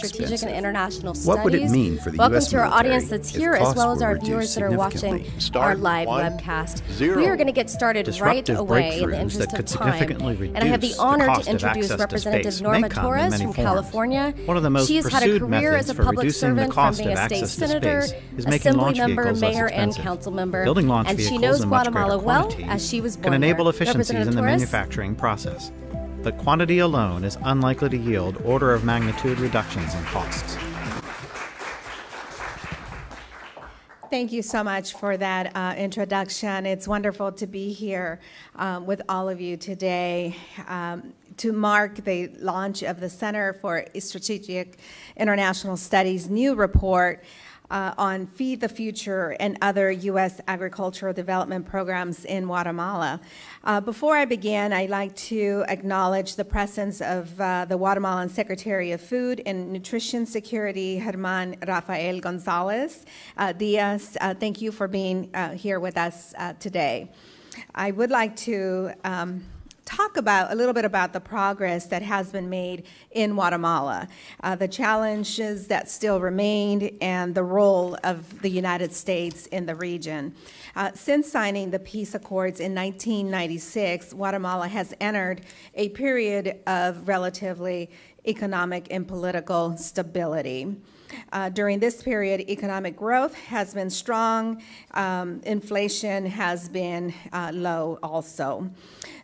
Strategic and International Studies. What would it mean for the Welcome U.S. to our military audience that's if here, as costs well as were our reduced viewers that are watching significantly? our live webcast. We are going to get started right Disruptive away in the breakthroughs interest that of could time. significantly And I have the reduce the honor cost to of introduce access to Representative space Norma may come in Torres many from forms. California. One of the most She has had a pursued career as methods a for public reducing the servant, from cost being of a state access to senator, space is making assembly launch member, vehicles less mayor, and expensive. council member. Building launch And she vehicles knows in much Guatemala greater well, quantities as she was born can enable there. efficiencies in the Representative Torres? manufacturing process. But quantity alone is unlikely to yield order of magnitude reductions in costs. Thank you so much for that introduction. It's wonderful to be here with all of you today to mark the launch of the Center for Strategic International Studies' new report on Feed the Future and other U.S. agricultural development programs in Guatemala. Before I begin, I'd like to acknowledge the presence of the Guatemalan Secretary of Food and Nutrition Security, German Rafael Gonzalez Diaz. Thank you for being here with us today. I would like to talk about a little bit about the progress that has been made in Guatemala, the challenges that still remain, and the role of the United States in the region. Since signing the peace accords in 1996, Guatemala has entered a period of relatively economic and political stability. During this period, economic growth has been strong. Inflation has been low also.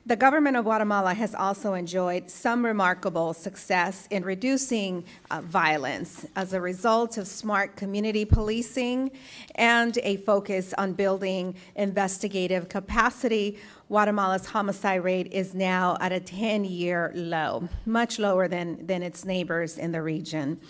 The government of Guatemala has also enjoyed some remarkable success in reducing violence as a result of smart community policing and a focus on building investigative capacity. Guatemala's homicide rate is now at a 10-year low, much lower than its neighbors in the region.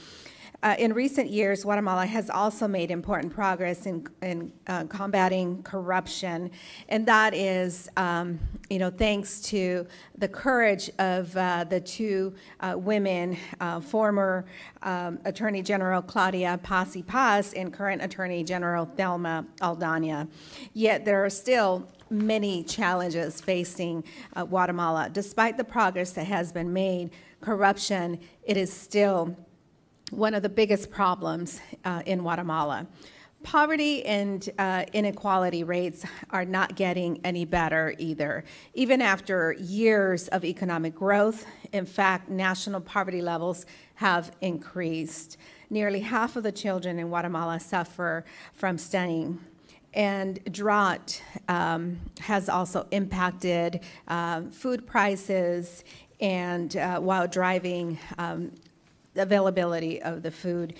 In recent years, Guatemala has also made important progress in combating corruption, and that is, thanks to the courage of the two women, former Attorney General Claudia Paz y Paz and current Attorney General Thelma Aldana. Yet there are still many challenges facing Guatemala. Despite the progress that has been made, corruption, it is still one of the biggest problems in Guatemala. Poverty and inequality rates are not getting any better either. Even after years of economic growth, in fact, national poverty levels have increased. Nearly half of the children in Guatemala suffer from stunting. And drought has also impacted food prices and while driving the availability of the food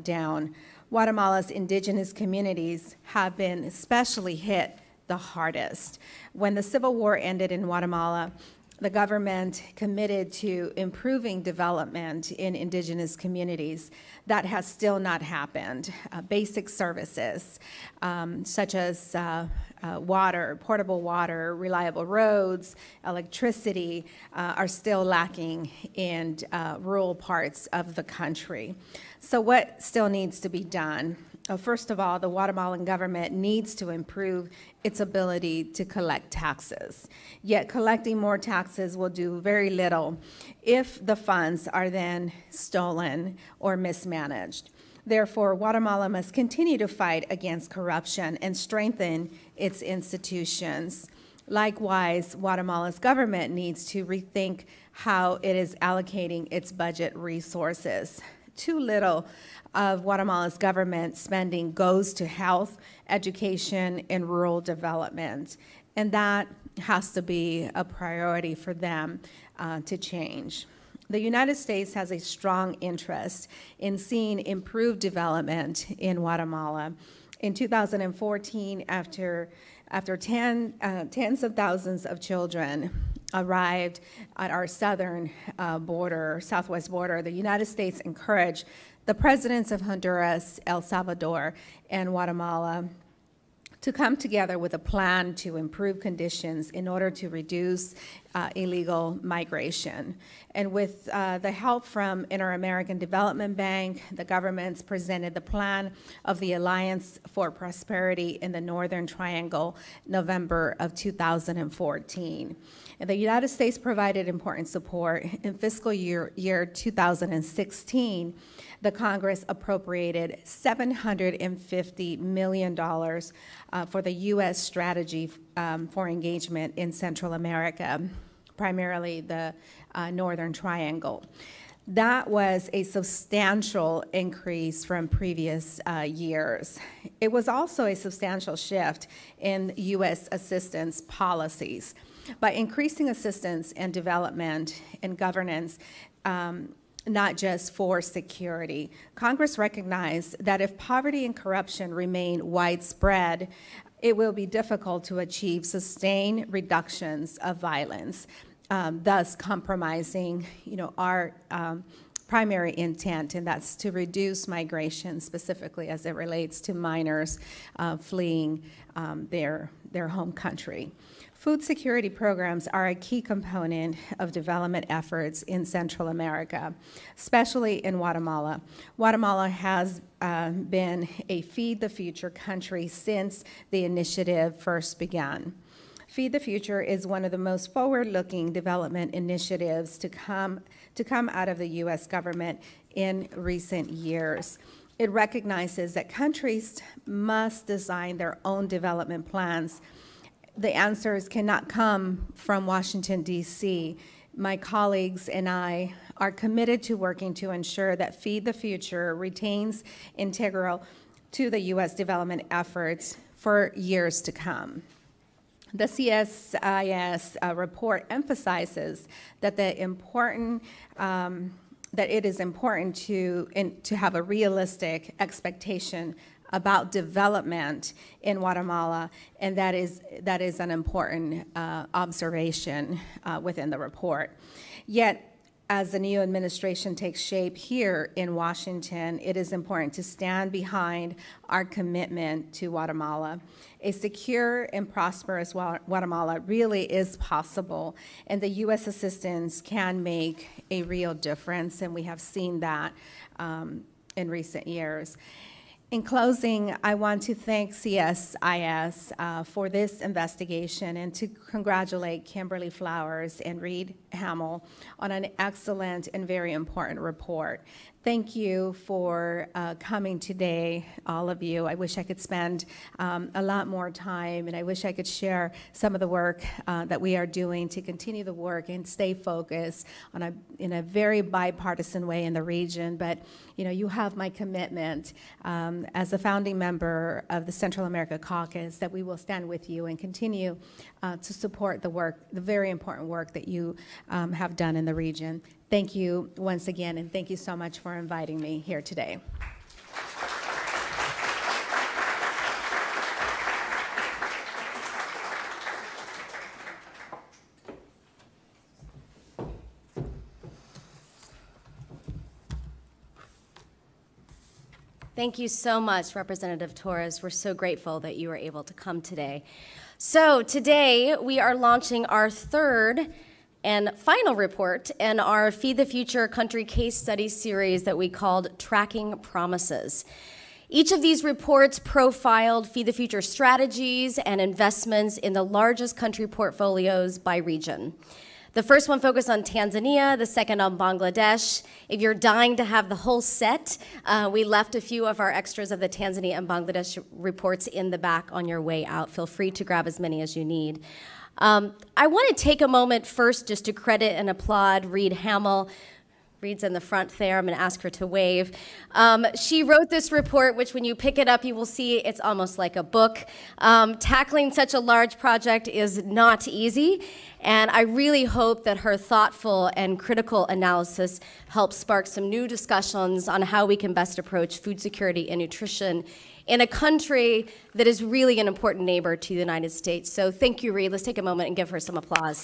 down. Guatemala's indigenous communities have been especially hit the hardest. When the Civil War ended in Guatemala, the government committed to improving development in indigenous communities. That has still not happened. Basic services such as water, portable water, reliable roads, electricity are still lacking in rural parts of the country. So what still needs to be done? First of all, the Guatemalan government needs to improve its ability to collect taxes. Yet collecting more taxes will do very little if the funds are then stolen or mismanaged. Therefore, Guatemala must continue to fight against corruption and strengthen its institutions. Likewise, Guatemala's government needs to rethink how it is allocating its budget resources. Too little of Guatemala's government spending goes to health, education, and rural development, and that has to be a priority for them to change. The United States has a strong interest in seeing improved development in Guatemala. In 2014, after tens of thousands of children arrived at our southern border, southwest border, the United States encouraged the presidents of Honduras, El Salvador, and Guatemala to come together with a plan to improve conditions in order to reduce illegal migration. And with the help from Inter-American Development Bank, the governments presented the plan of the Alliance for Prosperity in the Northern Triangle, November of 2014. And the United States provided important support. In fiscal year 2016, the Congress appropriated $750 million for the U.S. strategy for engagement in Central America, primarily the Northern Triangle. That was a substantial increase from previous years. It was also a substantial shift in U.S. assistance policies. By increasing assistance and development and governance, not just for security, Congress recognized that if poverty and corruption remain widespread, it will be difficult to achieve sustained reductions of violence, thus compromising, our primary intent, and that's to reduce migration, specifically as it relates to minors fleeing their home country. Food security programs are a key component of development efforts in Central America, especially in Guatemala. Guatemala has been a Feed the Future country since the initiative first began. Feed the Future is one of the most forward-looking development initiatives to come out of the U.S. government in recent years. It recognizes that countries must design their own development plans. The answers cannot come from Washington, D.C. My colleagues and I are committed to working to ensure that Feed the Future retains integral to the U.S. development efforts for years to come. The CSIS report emphasizes that it is important to have a realistic expectation about development in Guatemala, and that is an important observation within the report. Yet, as the new administration takes shape here in Washington, it is important to stand behind our commitment to Guatemala. A secure and prosperous Guatemala really is possible, and the U.S. assistance can make a real difference, and we have seen that in recent years. In closing, I want to thank CSIS for this investigation and to congratulate Kimberly Flowers and Reed Hamill on an excellent and very important report. Thank you for coming today, all of you. I wish I could spend a lot more time, and I wish I could share some of the work that we are doing to continue the work and stay focused in a very bipartisan way in the region. But you have my commitment as a founding member of the Central America Caucus that we will stand with you and continue to support the work, the very important work that you have done in the region. Thank you once again, and thank you so much for inviting me here today. Thank you so much, Representative Torres. We're so grateful that you were able to come today. So today we are launching our third and final report in our Feed the Future Country Case Study series that we called Tracking Promises. Each of these reports profiled Feed the Future strategies and investments in the largest country portfolios by region. The first one focused on Tanzania, the second on Bangladesh. If you're dying to have the whole set, we left a few of our extras of the Tanzania and Bangladesh reports in the back on your way out. Feel free to grab as many as you need. I want to take a moment first just to credit and applaud Reed Hamill. Reed's in the front there. I'm going to ask her to wave. She wrote this report, which when you pick it up, you will see it's almost like a book. Tackling such a large project is not easy, and I really hope that her thoughtful and critical analysis helps spark some new discussions on how we can best approach food security and nutrition in a country that is really an important neighbor to the United States. So thank you, Reed. Let's take a moment and give her some applause.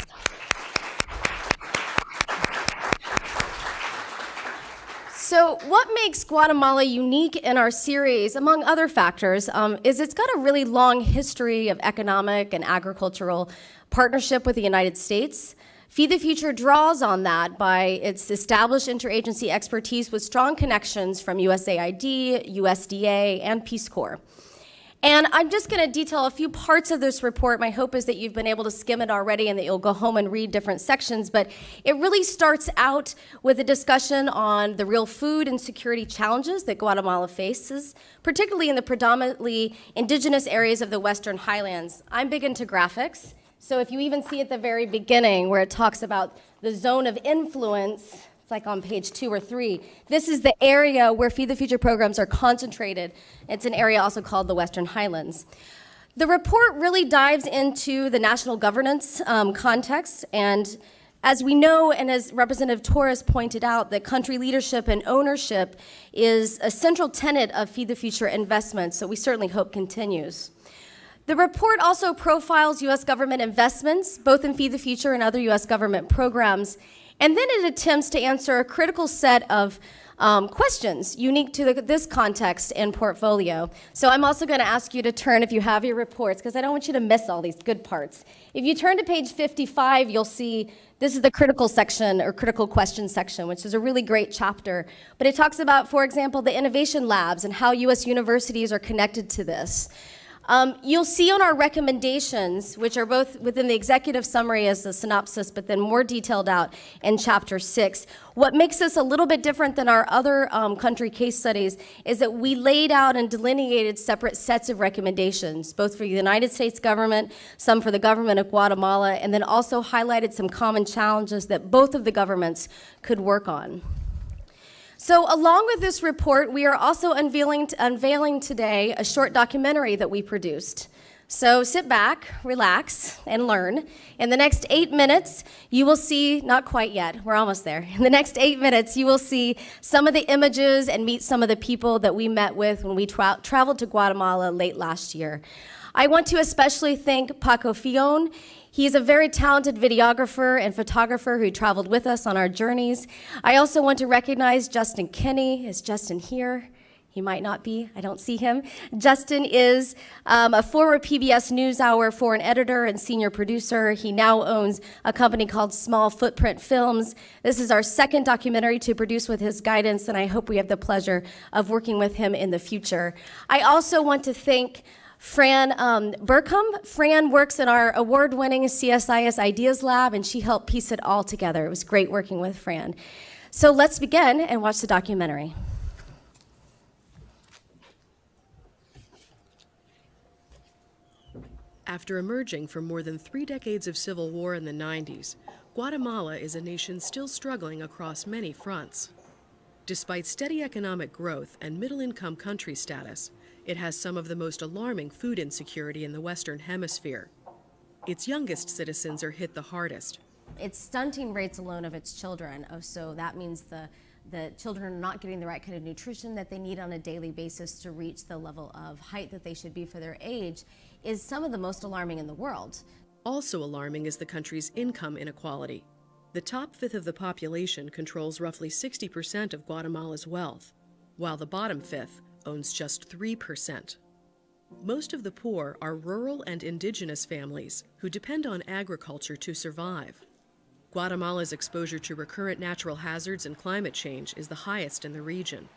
So what makes Guatemala unique in our series, among other factors, is it's got a really long history of economic and agricultural partnership with the United States. Feed the Future draws on that by its established interagency expertise with strong connections from USAID, USDA, and Peace Corps. And I'm just going to detail a few parts of this report. My hope is that you've been able to skim it already and that you'll go home and read different sections. But it really starts out with a discussion on the real food and security challenges that Guatemala faces, particularly in the predominantly indigenous areas of the Western Highlands. I'm big into graphics. So if you even see at the very beginning where it talks about the zone of influence, it's like on page 2 or 3. This is the area where Feed the Future programs are concentrated. It's an area also called the Western Highlands. The report really dives into the national governance context, and as we know, and as Representative Torres pointed out, that country leadership and ownership is a central tenet of Feed the Future investments, so we certainly hope continues. The report also profiles U.S. government investments, both in Feed the Future and other U.S. government programs, and then it attempts to answer a critical set of questions unique to this context and portfolio. So I'm also going to ask you to turn, if you have your reports, because I don't want you to miss all these good parts. If you turn to page 55, you'll see this is the critical section, or critical question section, which is a really great chapter. But it talks about, for example, the innovation labs and how U.S. universities are connected to this. You'll see on our recommendations, which are both within the executive summary as a synopsis, but then more detailed out in chapter 6. What makes this a little bit different than our other country case studies is that we laid out and delineated separate sets of recommendations, both for the United States government, some for the government of Guatemala, and then also highlighted some common challenges that both of the governments could work on. So along with this report, we are also unveiling today a short documentary that we produced. So sit back, relax, and learn. In the next 8 minutes, you will see, not quite yet, we're almost there. In the next 8 minutes, you will see some of the images and meet some of the people that we met with when we traveled to Guatemala late last year. I want to especially thank Paco Fion. He's a very talented videographer and photographer who traveled with us on our journeys. I also want to recognize Justin Kinney. Is Justin here? He might not be. I don't see him. Justin is a former PBS NewsHour foreign editor and senior producer. He now owns a company called Small Footprint Films. This is our second documentary to produce with his guidance, and I hope we have the pleasure of working with him in the future. I also want to thank Fran Burkham. Fran works in our award-winning CSIS Ideas Lab, and she helped piece it all together. It was great working with Fran. So let's begin and watch the documentary. After emerging from more than 3 decades of civil war in the 90s, Guatemala is a nation still struggling across many fronts. Despite steady economic growth and middle-income country status, it has some of the most alarming food insecurity in the Western Hemisphere. Its youngest citizens are hit the hardest. It's stunting rates alone of its children, so that means the children are not getting the right kind of nutrition that they need on a daily basis to reach the level of height that they should be for their age, is some of the most alarming in the world. Also alarming is the country's income inequality. The top fifth of the population controls roughly 60% of Guatemala's wealth, while the bottom fifth owns just 3%. Most of the poor are rural and indigenous families who depend on agriculture to survive. Guatemala's exposure to recurrent natural hazards and climate change is the highest in the region.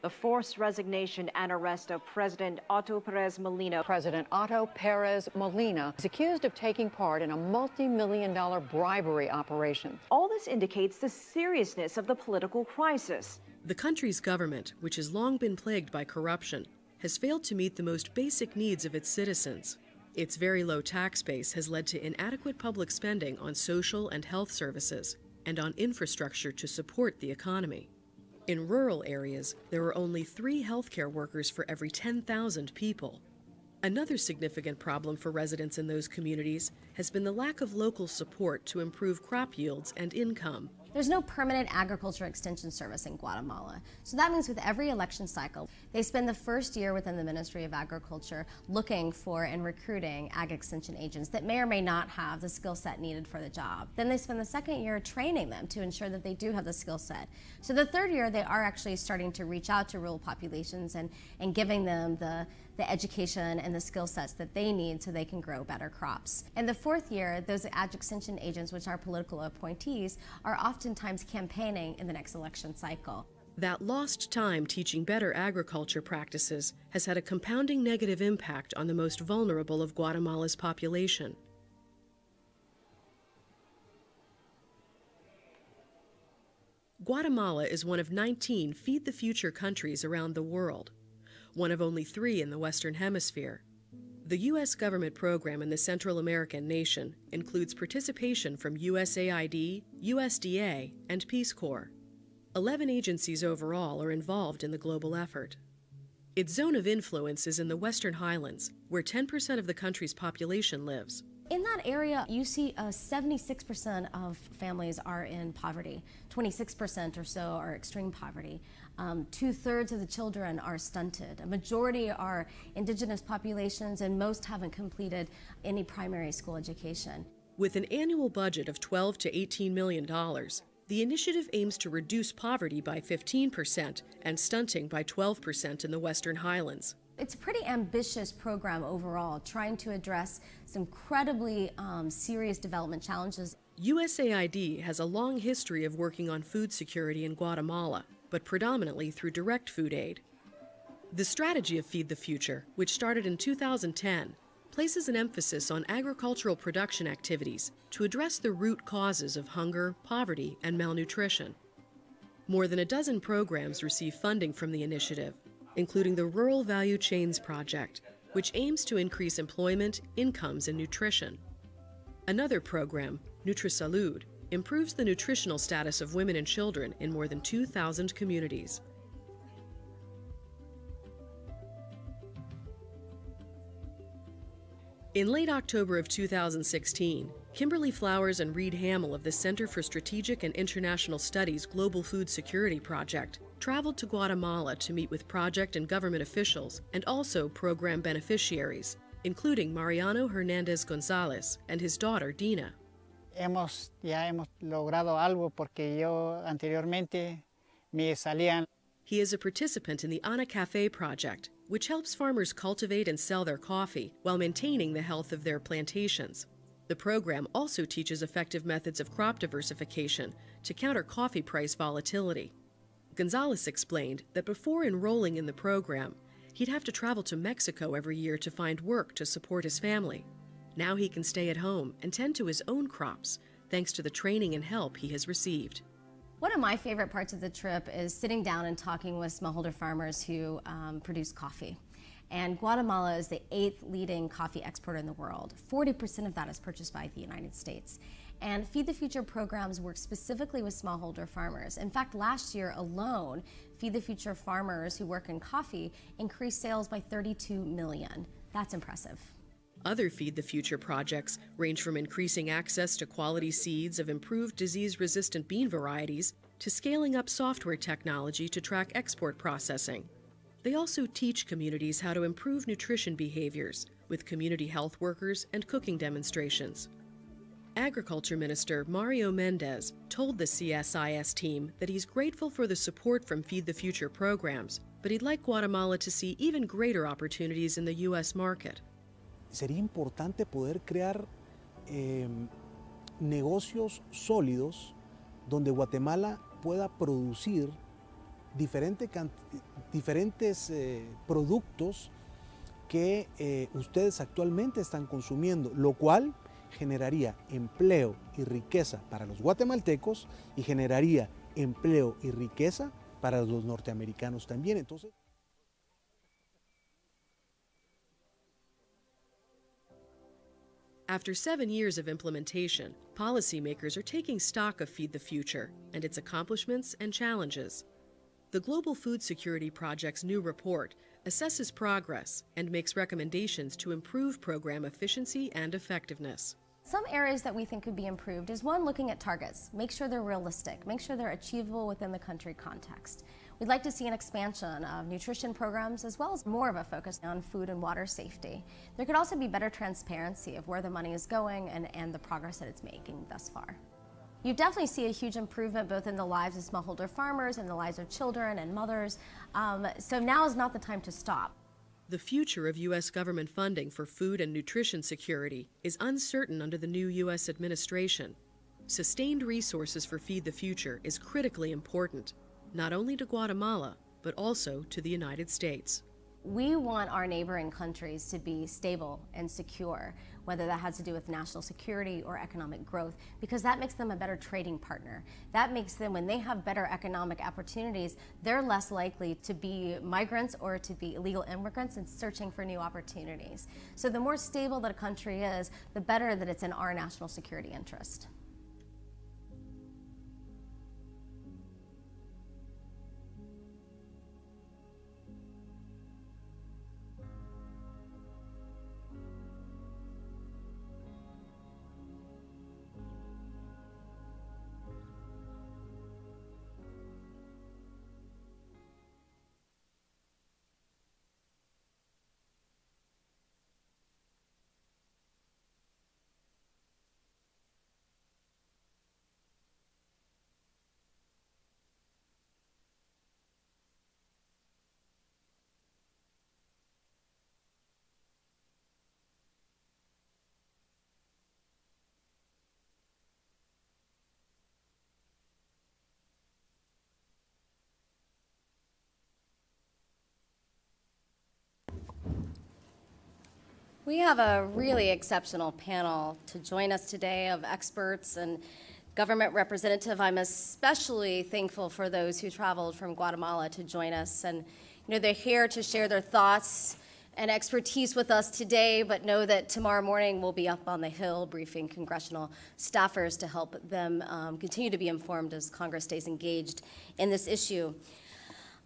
The forced resignation and arrest of President Otto Perez Molina. President Otto Perez Molina is accused of taking part in a multi-million-dollar bribery operation. All this indicates the seriousness of the political crisis. The country's government, which has long been plagued by corruption, has failed to meet the most basic needs of its citizens. Its very low tax base has led to inadequate public spending on social and health services and on infrastructure to support the economy. In rural areas, there are only 3 healthcare workers for every 10,000 people. Another significant problem for residents in those communities has been the lack of local support to improve crop yields and income. There's no permanent agriculture extension service in Guatemala. So that means with every election cycle, they spend the first year within the Ministry of Agriculture looking for and recruiting ag extension agents that may or may not have the skill set needed for the job. Then they spend the second year training them to ensure that they do have the skill set. So the third year, they are actually starting to reach out to rural populations and giving them the education and the skill sets that they need so they can grow better crops. And the fourth year, those ag extension agents, which are political appointees, are oftentimes campaigning in the next election cycle. That lost time teaching better agriculture practices has had a compounding negative impact on the most vulnerable of Guatemala's population. Guatemala is one of 19 Feed the Future countries around the world, one of only 3 in the Western Hemisphere. The U.S. government program in the Central American nation includes participation from USAID, USDA, and Peace Corps. 11 agencies overall are involved in the global effort. Its zone of influence is in the Western Highlands, where 10% of the country's population lives. In that area, you see 76% of families are in poverty. 26% or so are extreme poverty. 2/3 of the children are stunted. A majority are indigenous populations, and most haven't completed any primary school education. With an annual budget of $12 to $18 million, the initiative aims to reduce poverty by 15% and stunting by 12% in the Western Highlands. It's a pretty ambitious program overall, trying to address some incredibly serious development challenges. USAID has a long history of working on food security in Guatemala, but predominantly through direct food aid. The strategy of Feed the Future, which started in 2010, places an emphasis on agricultural production activities to address the root causes of hunger, poverty, and malnutrition. More than a dozen programs receive funding from the initiative, including the Rural Value Chains Project, which aims to increase employment, incomes, and nutrition. Another program, NutriSalud, improves the nutritional status of women and children in more than 2,000 communities. In late October of 2016, Kimberly Flowers and Reed Hamill of the Center for Strategic and International Studies Global Food Security Project traveled to Guatemala to meet with project and government officials and also program beneficiaries, including Mariano Hernandez Gonzalez and his daughter Dina. Ya hemos logrado algo porque yo anteriormente me salían. He is a participant in the Ana Café project, which helps farmers cultivate and sell their coffee while maintaining the health of their plantations. The program also teaches effective methods of crop diversification to counter coffee price volatility. Gonzalez explained that before enrolling in the program, he'd have to travel to Mexico every year to find work to support his family. Now he can stay at home and tend to his own crops, thanks to the training and help he has received. One of my favorite parts of the trip is sitting down and talking with smallholder farmers who produce coffee. And Guatemala is the 8th leading coffee exporter in the world. 40% of that is purchased by the United States. And Feed the Future programs work specifically with smallholder farmers. In fact, last year alone, Feed the Future farmers who work in coffee increased sales by 32 million. That's impressive. Other Feed the Future projects range from increasing access to quality seeds of improved disease-resistant bean varieties to scaling up software technology to track export processing. They also teach communities how to improve nutrition behaviors with community health workers and cooking demonstrations. Agriculture Minister Mario Mendez told the CSIS team that he's grateful for the support from Feed the Future programs, but he'd like Guatemala to see even greater opportunities in the U.S. market. Sería importante poder crear negocios sólidos donde Guatemala pueda producir diferentes productos que ustedes actualmente están consumiendo, lo cual generaría empleo y riqueza para los guatemaltecos y generaría empleo y riqueza para los norteamericanos también. Entonces, after 7 years of implementation, policymakers are taking stock of Feed the Future and its accomplishments and challenges. The Global Food Security Project's new report assesses progress and makes recommendations to improve program efficiency and effectiveness. Some areas that we think could be improved is one, looking at targets. Make sure they're realistic, make sure they're achievable within the country context. We'd like to see an expansion of nutrition programs as well as more of a focus on food and water safety. There could also be better transparency of where the money is going and the progress that it's making thus far. You definitely see a huge improvement both in the lives of smallholder farmers and the lives of children and mothers. So now is not the time to stop. The future of U.S. government funding for food and nutrition security is uncertain under the new U.S. administration. Sustained resources for Feed the Future is critically important, not only to Guatemala, but also to the United States. We want our neighboring countries to be stable and secure, whether that has to do with national security or economic growth, because that makes them a better trading partner. That makes them, when they have better economic opportunities, they're less likely to be migrants or to be illegal immigrants and searching for new opportunities. So the more stable that a country is, the better that it's in our national security interest. We have a really exceptional panel to join us today of experts and government representative. I'm especially thankful for those who traveled from Guatemala to join us. And they're here to share their thoughts and expertise with us today, but know that tomorrow morning we'll be up on the Hill briefing congressional staffers to help them continue to be informed as Congress stays engaged in this issue.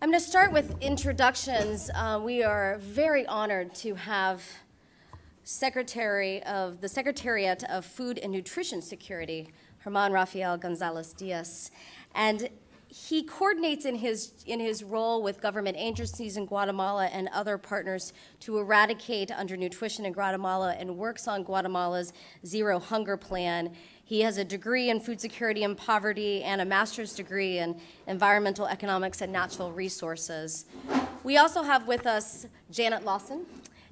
I'm going to start with introductions. We are very honored to have Secretary of the Secretariat of Food and Nutrition Security, Germán Rafael González Díaz, and he coordinates in his role with government agencies in Guatemala and other partners to eradicate undernutrition in Guatemala and works on Guatemala's Zero Hunger Plan. He has a degree in food security and poverty and a master's degree in environmental economics and natural resources. We also have with us Janet Lawson.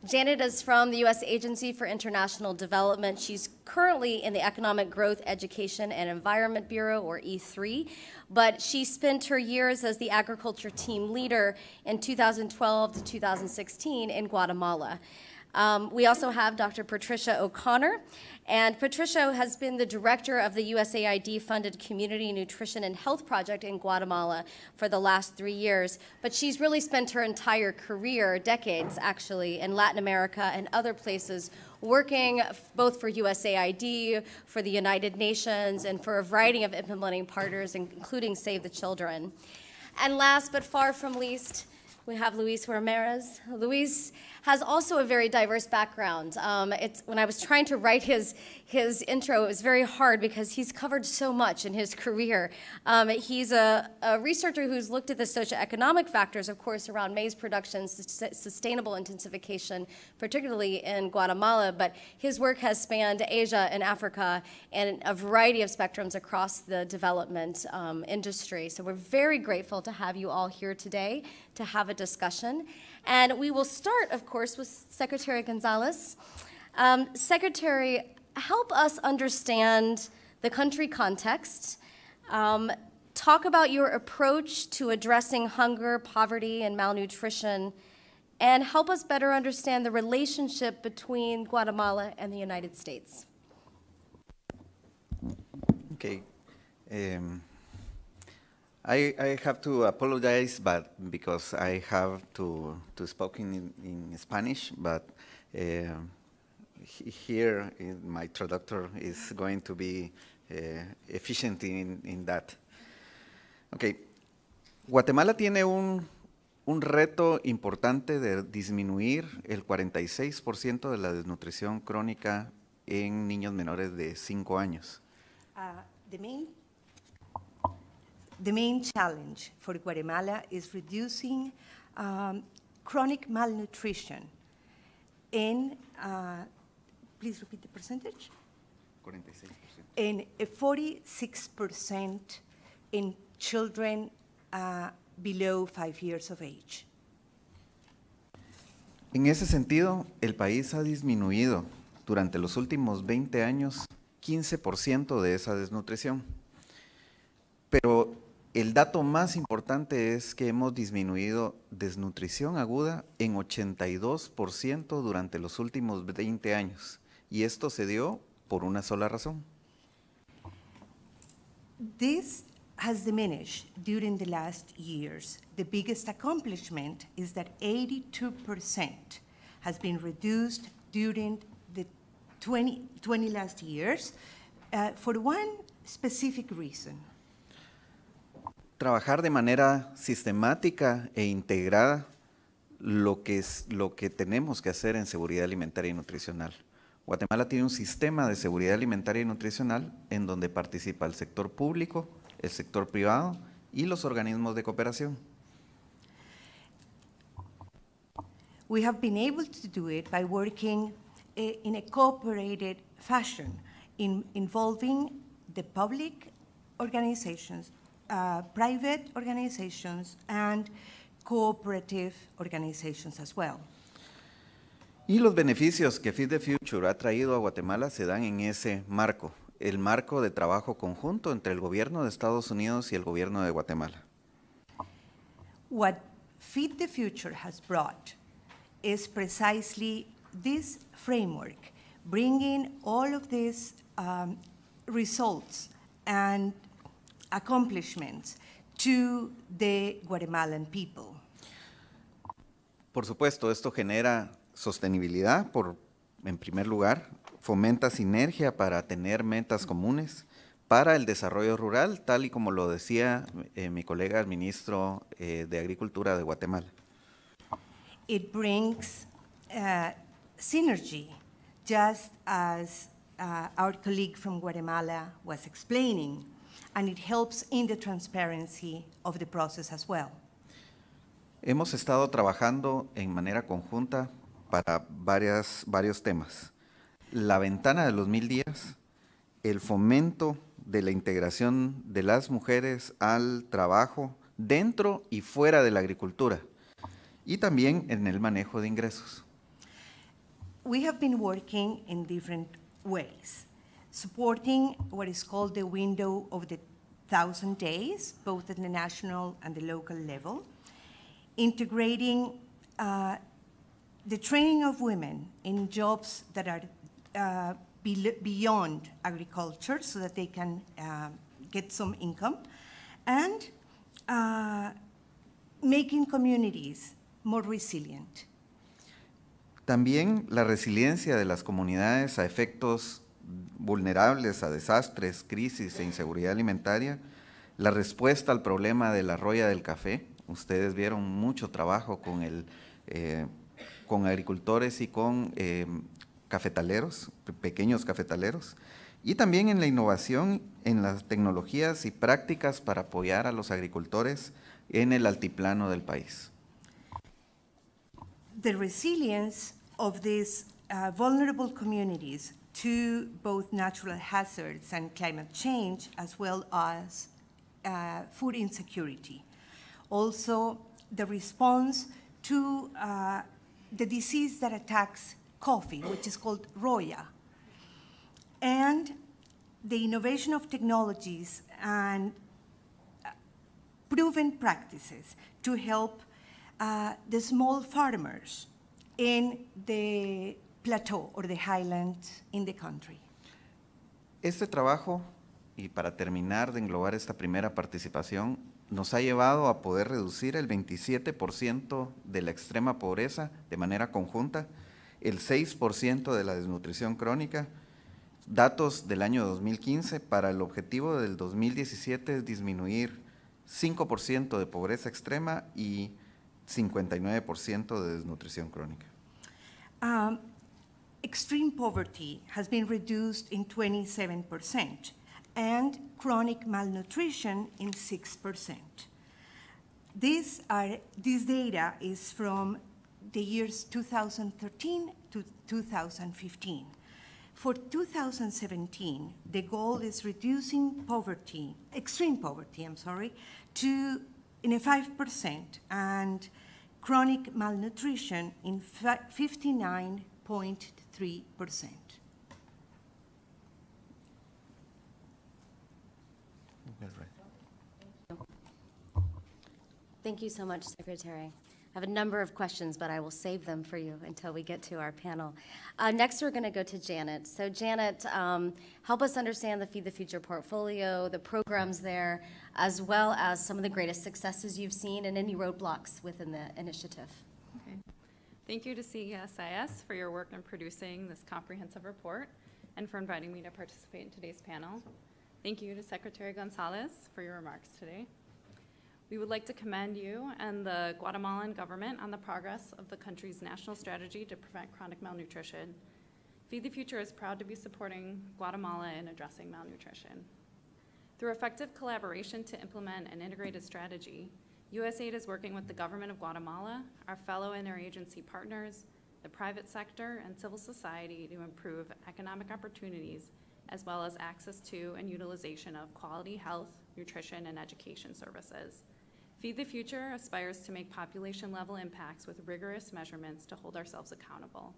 Janet is from the U.S. Agency for International Development. She's currently in the Economic Growth, Education, and Environment Bureau, or E3, but she spent her years as the agriculture team leader in 2012 to 2016 in Guatemala. We also have Dr. Patricia O'Connor, and Patricia has been the director of the USAID-funded Community Nutrition and Health Project in Guatemala for the last 3 years, but she's really spent her entire career, decades actually, in Latin America and other places, working both for USAID, for the United Nations, and for a variety of implementing partners, including Save the Children. And last but far from least, we have Luis Ramirez. Luis has also a very diverse background. When I was trying to write his intro, it was very hard because he's covered so much in his career. He's a researcher who's looked at the socioeconomic factors, of course, around maize production, sustainable intensification, particularly in Guatemala, but his work has spanned Asia and Africa and a variety of spectrums across the development industry. So we're very grateful to have you all here today to have a discussion. And we will start, of course, with Secretary González. Secretary, help us understand the country context. Talk about your approach to addressing hunger, poverty, and malnutrition, and help us better understand the relationship between Guatemala and the United States. Okay. I have to apologize, but because I have to speak in Spanish, but here my traductor is going to be efficient in that. Okay. Guatemala tiene un reto importante de disminuir el 46% de la desnutrición crónica en niños menores de 5 años. The main challenge for Guatemala is reducing chronic malnutrition in, please repeat the percentage? 46%. In 46% in children below 5 years of age. En ese sentido, el país ha disminuido durante los últimos 20 años 15% de esa desnutrición. Pero el dato más importante es que hemos disminuido desnutrición aguda en 82% durante los últimos 20 años. Y esto se dio por una sola razón. This has diminished during the last years. The biggest accomplishment is that 82% has been reduced during the 20 last years for one specific reason. Trabajar de manera sistemática e integrada lo que tenemos que hacer en seguridad alimentaria y nutricional. Guatemala tiene un sistema de seguridad alimentaria y nutricional en donde participa el sector público, el sector privado y los organismos de cooperación. We have been able to do it by working in a cooperated fashion involving the public organizations, private organizations, and cooperative organizations as well. Y los beneficios que Feed the Future ha traído a Guatemala se dan en ese marco, el marco de trabajo conjunto entre el gobierno de Estados Unidos y el gobierno de Guatemala. What Feed the Future has brought is precisely this framework, bringing all of these results and accomplishments to the Guatemalan people. Por supuesto, esto genera sostenibilidad, en primer lugar, fomenta sinergia para tener metas comunes para el desarrollo rural, tal y como lo decía mi colega, el ministro de Agricultura de Guatemala. It brings synergy, just as our colleague from Guatemala was explaining, and it helps in the transparency of the process as well. Hemos estado trabajando en manera conjunta para varios temas. La ventana de los 1000 días, el fomento de la integración de las mujeres al trabajo dentro y fuera de la agricultura y también en el manejo de ingresos. We have been working in different ways, supporting what is called the window of the 1,000 days, both at the national and the local level, integrating the training of women in jobs that are beyond agriculture so that they can get some income, and making communities more resilient. También la resiliencia de las comunidades a efectos vulnerables a desastres, crisis e inseguridad alimentaria, la respuesta al problema de la roya del café. Ustedes vieron mucho trabajo con agricultores y con cafetaleros, pequeños cafetaleros, y también en la innovación en las tecnologías y prácticas para apoyar a los agricultores en el altiplano del país. The resilience of these vulnerable communities to both natural hazards and climate change, as well as food insecurity. Also, the response to the disease that attacks coffee, which is called roya, and the innovation of technologies and proven practices to help the small farmers in the plateau or the highlands in the country. Este trabajo, y para terminar de englobar esta primera participación, nos ha llevado a poder reducir el 27% de la extrema pobreza de manera conjunta, el 6% de la desnutrición crónica, datos del año 2015, para el objetivo del 2017 es disminuir 5% de pobreza extrema y 59% de desnutrición crónica. extreme poverty has been reduced in 27%, and chronic malnutrition in 6%. This data is from the years 2013 to 2015. For 2017, the goal is reducing poverty, extreme poverty, to 5% and chronic malnutrition in 59.3%. Thank you so much, Secretary. I have a number of questions, but I will save them for you until we get to our panel. Next, we're going to go to Janet. So Janet, help us understand the Feed the Future portfolio, the programs there, as well as some of the greatest successes you've seen and any roadblocks within the initiative. Okay. Thank you to CESIS for your work in producing this comprehensive report and for inviting me to participate in today's panel. Thank you to Secretary Gonzalez for your remarks today. We would like to commend you and the Guatemalan government on the progress of the country's national strategy to prevent chronic malnutrition. Feed the Future is proud to be supporting Guatemala in addressing malnutrition. Through effective collaboration to implement an integrated strategy, USAID is working with the government of Guatemala, our fellow interagency partners, the private sector, and civil society to improve economic opportunities as well as access to and utilization of quality health, nutrition, and education services. Feed the Future aspires to make population-level impacts with rigorous measurements to hold ourselves accountable.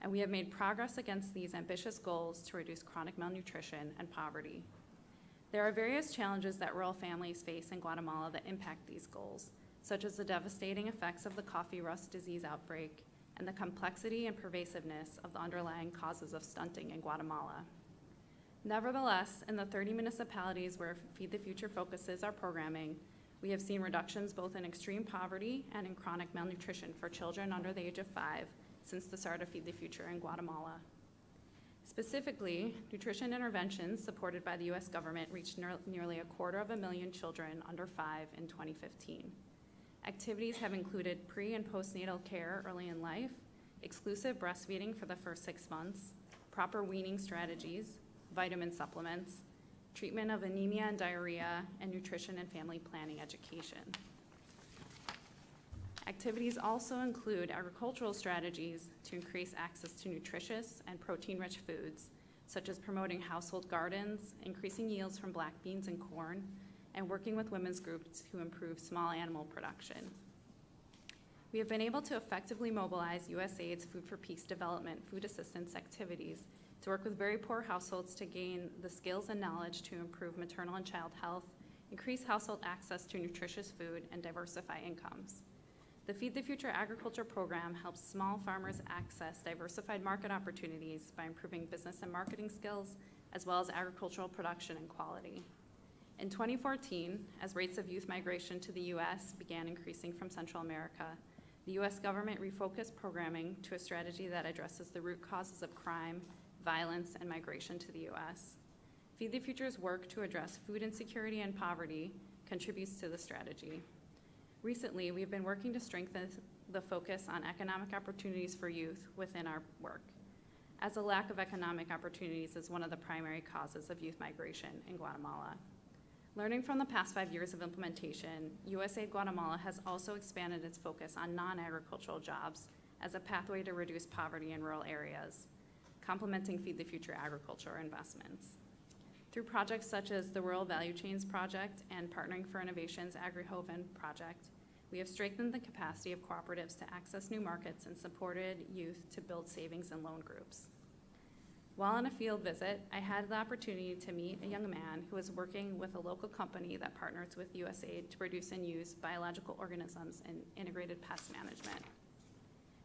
And we have made progress against these ambitious goals to reduce chronic malnutrition and poverty. There are various challenges that rural families face in Guatemala that impact these goals, such as the devastating effects of the coffee rust disease outbreak and the complexity and pervasiveness of the underlying causes of stunting in Guatemala. Nevertheless, in the 30 municipalities where Feed the Future focuses our programming, we have seen reductions both in extreme poverty and in chronic malnutrition for children under the age of 5 since the start of Feed the Future in Guatemala. Specifically, nutrition interventions supported by the U.S. government reached nearly 250,000 children under 5 in 2015. Activities have included pre- and postnatal care early in life, exclusive breastfeeding for the first 6 months, proper weaning strategies, vitamin supplements, treatment of anemia and diarrhea, and nutrition and family planning education. Activities also include agricultural strategies to increase access to nutritious and protein-rich foods, such as promoting household gardens, increasing yields from black beans and corn, and working with women's groups to improve small animal production. We have been able to effectively mobilize USAID's Food for Peace Development food assistance activities to work with very poor households to gain the skills and knowledge to improve maternal and child health, increase household access to nutritious food, and diversify incomes. The Feed the Future agriculture program helps small farmers access diversified market opportunities by improving business and marketing skills, as well as agricultural production and quality. In 2014, as rates of youth migration to the U.S. began increasing from Central America, the U.S. government refocused programming to a strategy that addresses the root causes of crime, violence, and migration to the U.S. Feed the Future's work to address food insecurity and poverty contributes to the strategy. Recently, we've been working to strengthen the focus on economic opportunities for youth within our work, as a lack of economic opportunities is one of the primary causes of youth migration in Guatemala. Learning from the past 5 years of implementation, USAID Guatemala has also expanded its focus on non-agricultural jobs as a pathway to reduce poverty in rural areas, complementing Feed the Future agriculture investments. Through projects such as the Rural Value Chains Project and Partnering for Innovation's AgriHoven project, we have strengthened the capacity of cooperatives to access new markets and supported youth to build savings and loan groups. While on a field visit, I had the opportunity to meet a young man who was working with a local company that partners with USAID to produce and use biological organisms in integrated pest management.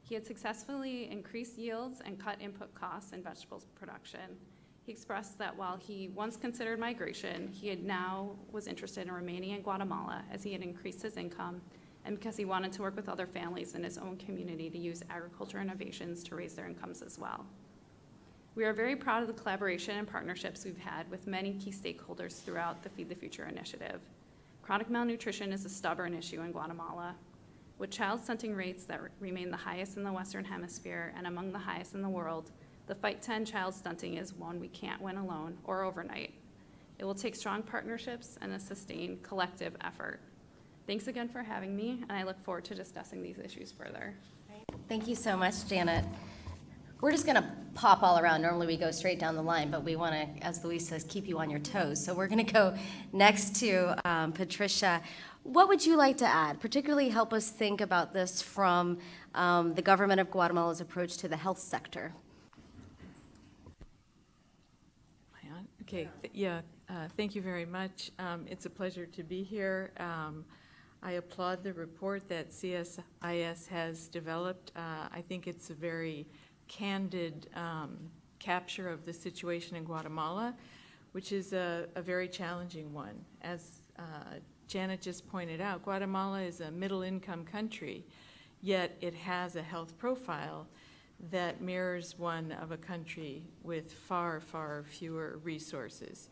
He had successfully increased yields and cut input costs in vegetables production. He expressed that while he once considered migration, he now was interested in remaining in Guatemala as he had increased his income and because he wanted to work with other families in his own community to use agriculture innovations to raise their incomes as well. We are very proud of the collaboration and partnerships we've had with many key stakeholders throughout the Feed the Future initiative. Chronic malnutrition is a stubborn issue in Guatemala. With child stunting rates that remain the highest in the Western Hemisphere and among the highest in the world, The fight to end child stunting is one we can't win alone or overnight. It will take strong partnerships and a sustained collective effort. Thanks again for having me, and I look forward to discussing these issues further. Thank you so much, Janet. We're just going to pop all around. Normally we go straight down the line, but we want to, as Luis says, keep you on your toes. So we're going to go next to Patricia. What would you like to add? Particularly help us think about this from the government of Guatemala's approach to the health sector. Am I on? Okay, thank you very much. It's a pleasure to be here. I applaud the report that CSIS has developed. I think it's a very candid capture of the situation in Guatemala, which is a very challenging one. As Janet just pointed out, Guatemala is a middle-income country, yet it has a health profile that mirrors one of a country with far, far fewer resources.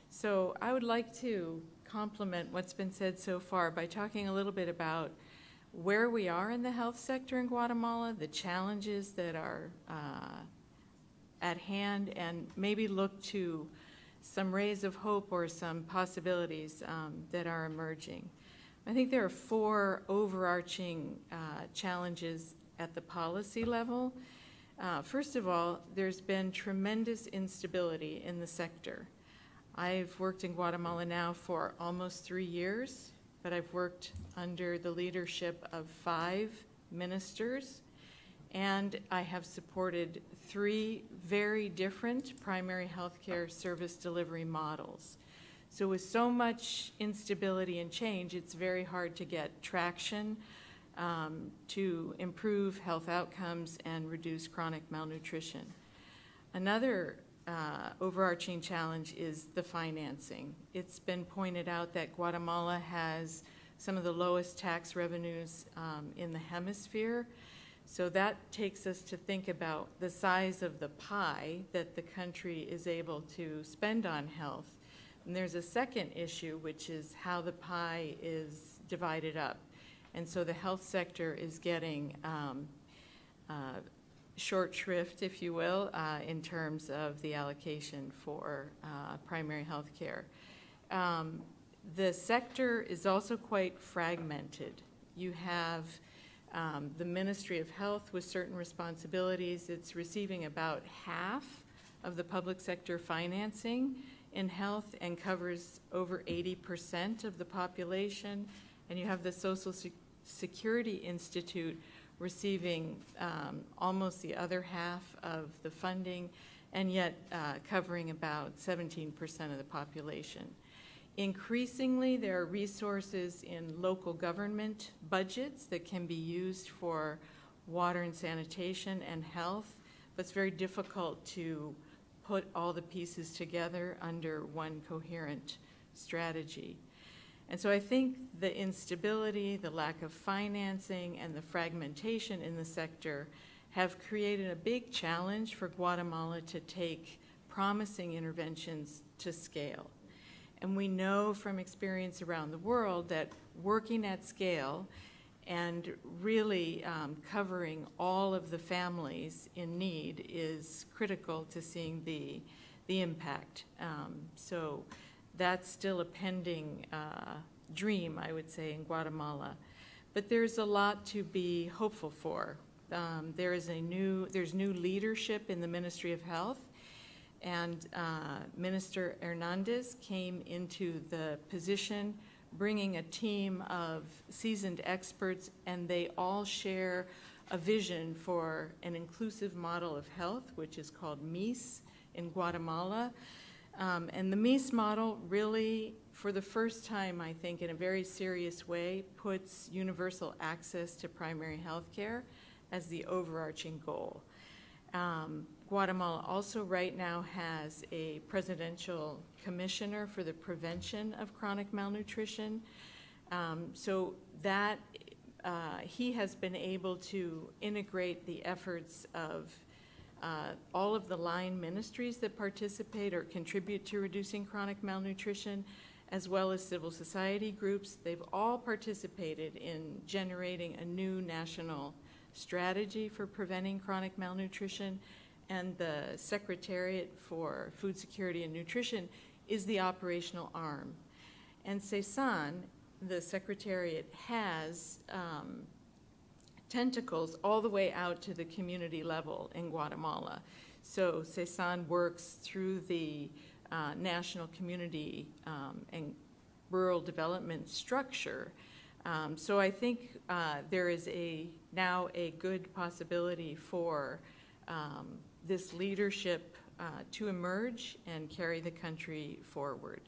So I would like to complement what's been said so far by talking a little bit about where we are in the health sector in Guatemala, the challenges that are at hand, and maybe look to some rays of hope or some possibilities that are emerging. I think there are four overarching challenges at the policy level. First of all, there's been tremendous instability in the sector. I've worked in Guatemala now for almost 3 years, but I've worked under the leadership of 5 ministers, and I have supported 3 very different primary health care service delivery models. So with so much instability and change, it's very hard to get traction to improve health outcomes and reduce chronic malnutrition. Another overarching challenge is the financing. It's been pointed out that Guatemala has some of the lowest tax revenues in the hemisphere. So that takes us to think about the size of the pie that the country is able to spend on health. And there's a second issue, which is how the pie is divided up. And so the health sector is getting short shrift, if you will, in terms of the allocation for primary health care. The sector is also quite fragmented. You have the Ministry of Health with certain responsibilities. It's receiving about half of the public sector financing in health and covers over 80% of the population. And you have the Social Security Institute receiving almost the other half of the funding, and yet covering about 17% of the population. Increasingly, there are resources in local government budgets that can be used for water and sanitation and health, but it's very difficult to put all the pieces together under one coherent strategy. And so I think the instability, the lack of financing, and the fragmentation in the sector have created a big challenge for Guatemala to take promising interventions to scale. And we know from experience around the world that working at scale and really covering all of the families in need is critical to seeing the impact. So that's still a pending dream, I would say, in Guatemala. But there's a lot to be hopeful for. There's new leadership in the Ministry of Health, and Minister Hernandez came into the position bringing a team of seasoned experts, and they all share a vision for an inclusive model of health, which is called MIS in Guatemala. And the MIS model really, for the first time, I think, in a very serious way, puts universal access to primary health care as the overarching goal. Guatemala also right now has a presidential commissioner for the prevention of chronic malnutrition. So that he has been able to integrate the efforts of all of the line ministries that participate or contribute to reducing chronic malnutrition, as well as civil society groups. They've all participated in generating a new national strategy for preventing chronic malnutrition, and the Secretariat for Food Security and Nutrition is the operational arm. And Sesan, the Secretariat, has tentacles all the way out to the community level in Guatemala. So Sesan works through the national community and rural development structure. So I think there is now a good possibility for this leadership to emerge and carry the country forward.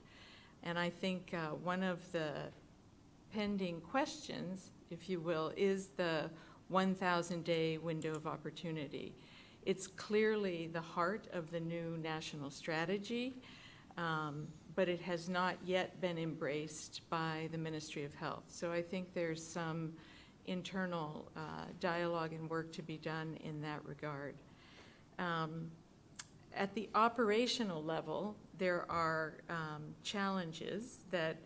And I think one of the pending questions, if you will, is the 1,000-day window of opportunity. It's clearly the heart of the new national strategy, but it has not yet been embraced by the Ministry of Health. So I think there's some internal dialogue and work to be done in that regard. At the operational level, there are challenges that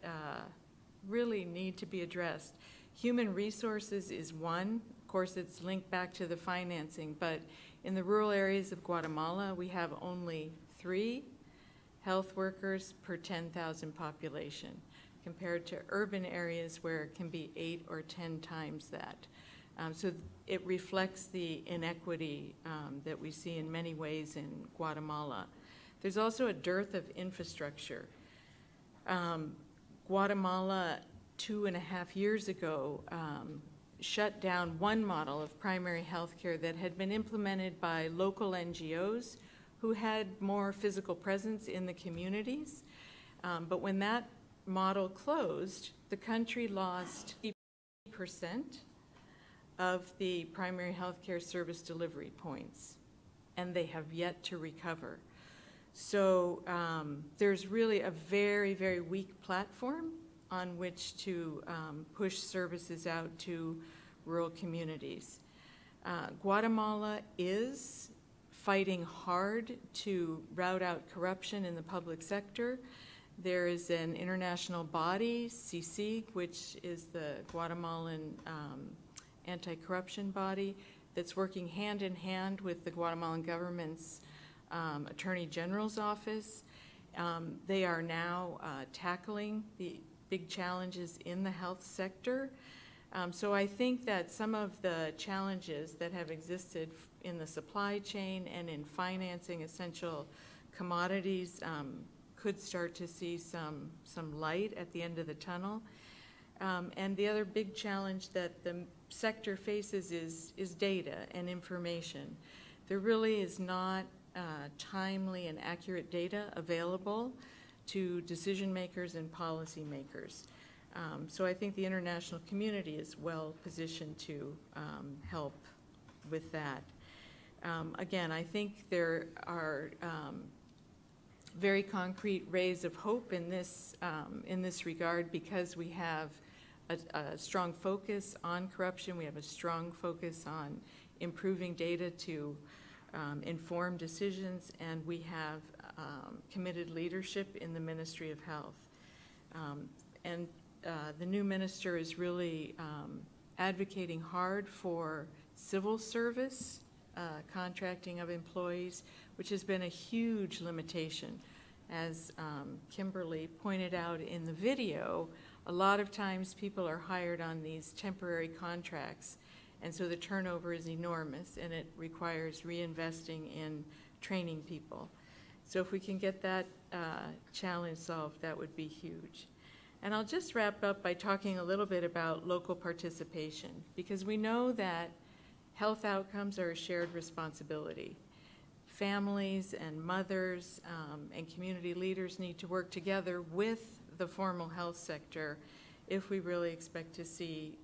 really need to be addressed. Human resources is one. Of course, it's linked back to the financing, but in the rural areas of Guatemala, we have only 3 health workers per 10,000 population, compared to urban areas where it can be 8 or 10 times that. So it reflects the inequity that we see in many ways in Guatemala. There's also a dearth of infrastructure. Guatemala, 2.5 years ago, shut down one model of primary health care that had been implemented by local NGOs who had more physical presence in the communities. But when that model closed, the country lost 80% of the primary health care service delivery points, and they have yet to recover. So there's really a very, very weak platform on which to push services out to rural communities. Guatemala is fighting hard to root out corruption in the public sector. There is an international body, CICIG, which is the Guatemalan anti-corruption body, that's working hand in hand with the Guatemalan government's Attorney General's office. They are now tackling the big challenges in the health sector. So I think that some of the challenges that have existed in the supply chain and in financing essential commodities could start to see some light at the end of the tunnel. And the other big challenge that the sector faces is data and information. There really is not timely and accurate data available to decision makers and policy makers. So I think the international community is well positioned to help with that. Again, I think there are very concrete rays of hope in this regard, because we have a strong focus on corruption. We have a strong focus on improving data to inform decisions, and we have committed leadership in the Ministry of Health. And the new minister is really advocating hard for civil service contracting of employees, which has been a huge limitation. As Kimberly pointed out in the video, a lot of times people are hired on these temporary contracts, and so the turnover is enormous, and it requires reinvesting in training people. So if we can get that challenge solved, that would be huge. And I'll just wrap up by talking a little bit about local participation, because we know that health outcomes are a shared responsibility. Families and mothers and community leaders need to work together with the formal health sector if we really expect to see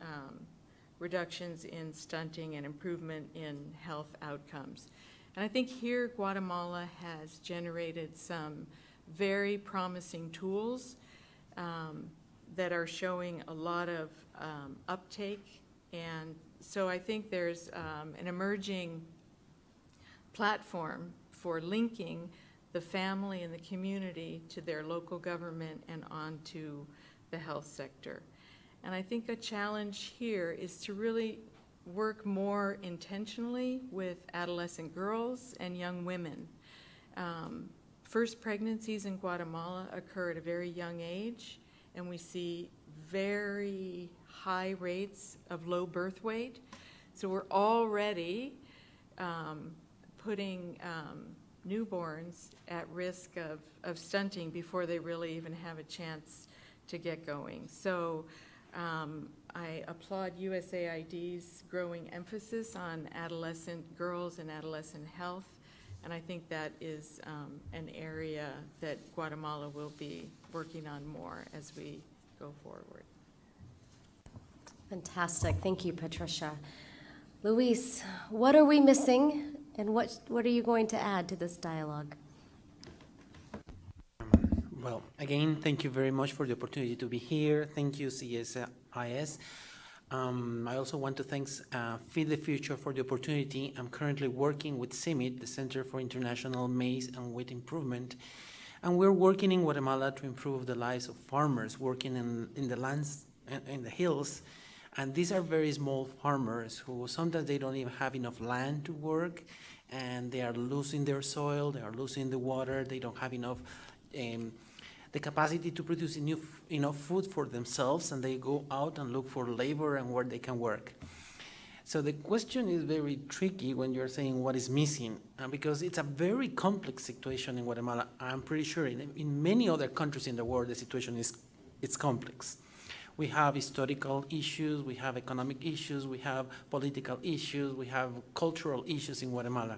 reductions in stunting and improvement in health outcomes. And I think here Guatemala has generated some very promising tools that are showing a lot of uptake. And so I think there's an emerging platform for linking the family and the community to their local government and onto the health sector. And I think a challenge here is to really work more intentionally with adolescent girls and young women. First pregnancies in Guatemala occur at a very young age, and we see very high rates of low birth weight. So we're already putting newborns at risk of stunting before they really even have a chance to get going. So I applaud USAID's growing emphasis on adolescent girls and adolescent health, and I think that is an area that Guatemala will be working on more as we go forward. Fantastic. Thank you, Patricia. Luis, what are we missing, and what are you going to add to this dialogue? Well, again, thank you very much for the opportunity to be here. Thank you, CSIS. I also want to thank Feed the Future for the opportunity. I'm currently working with CIMIT, the Center for International Maize and Wheat Improvement, and we're working in Guatemala to improve the lives of farmers working in the lands, in the hills. And these are very small farmers who sometimes they don't even have enough land to work, and they are losing their soil, they are losing the water, they don't have enough the capacity to produce enough food for themselves, and they go out and look for labor and where they can work. So the question is very tricky when you're saying what is missing, because it's a very complex situation in Guatemala. I'm pretty sure in many other countries in the world the situation it's complex. We have historical issues, we have economic issues, we have political issues, we have cultural issues in Guatemala.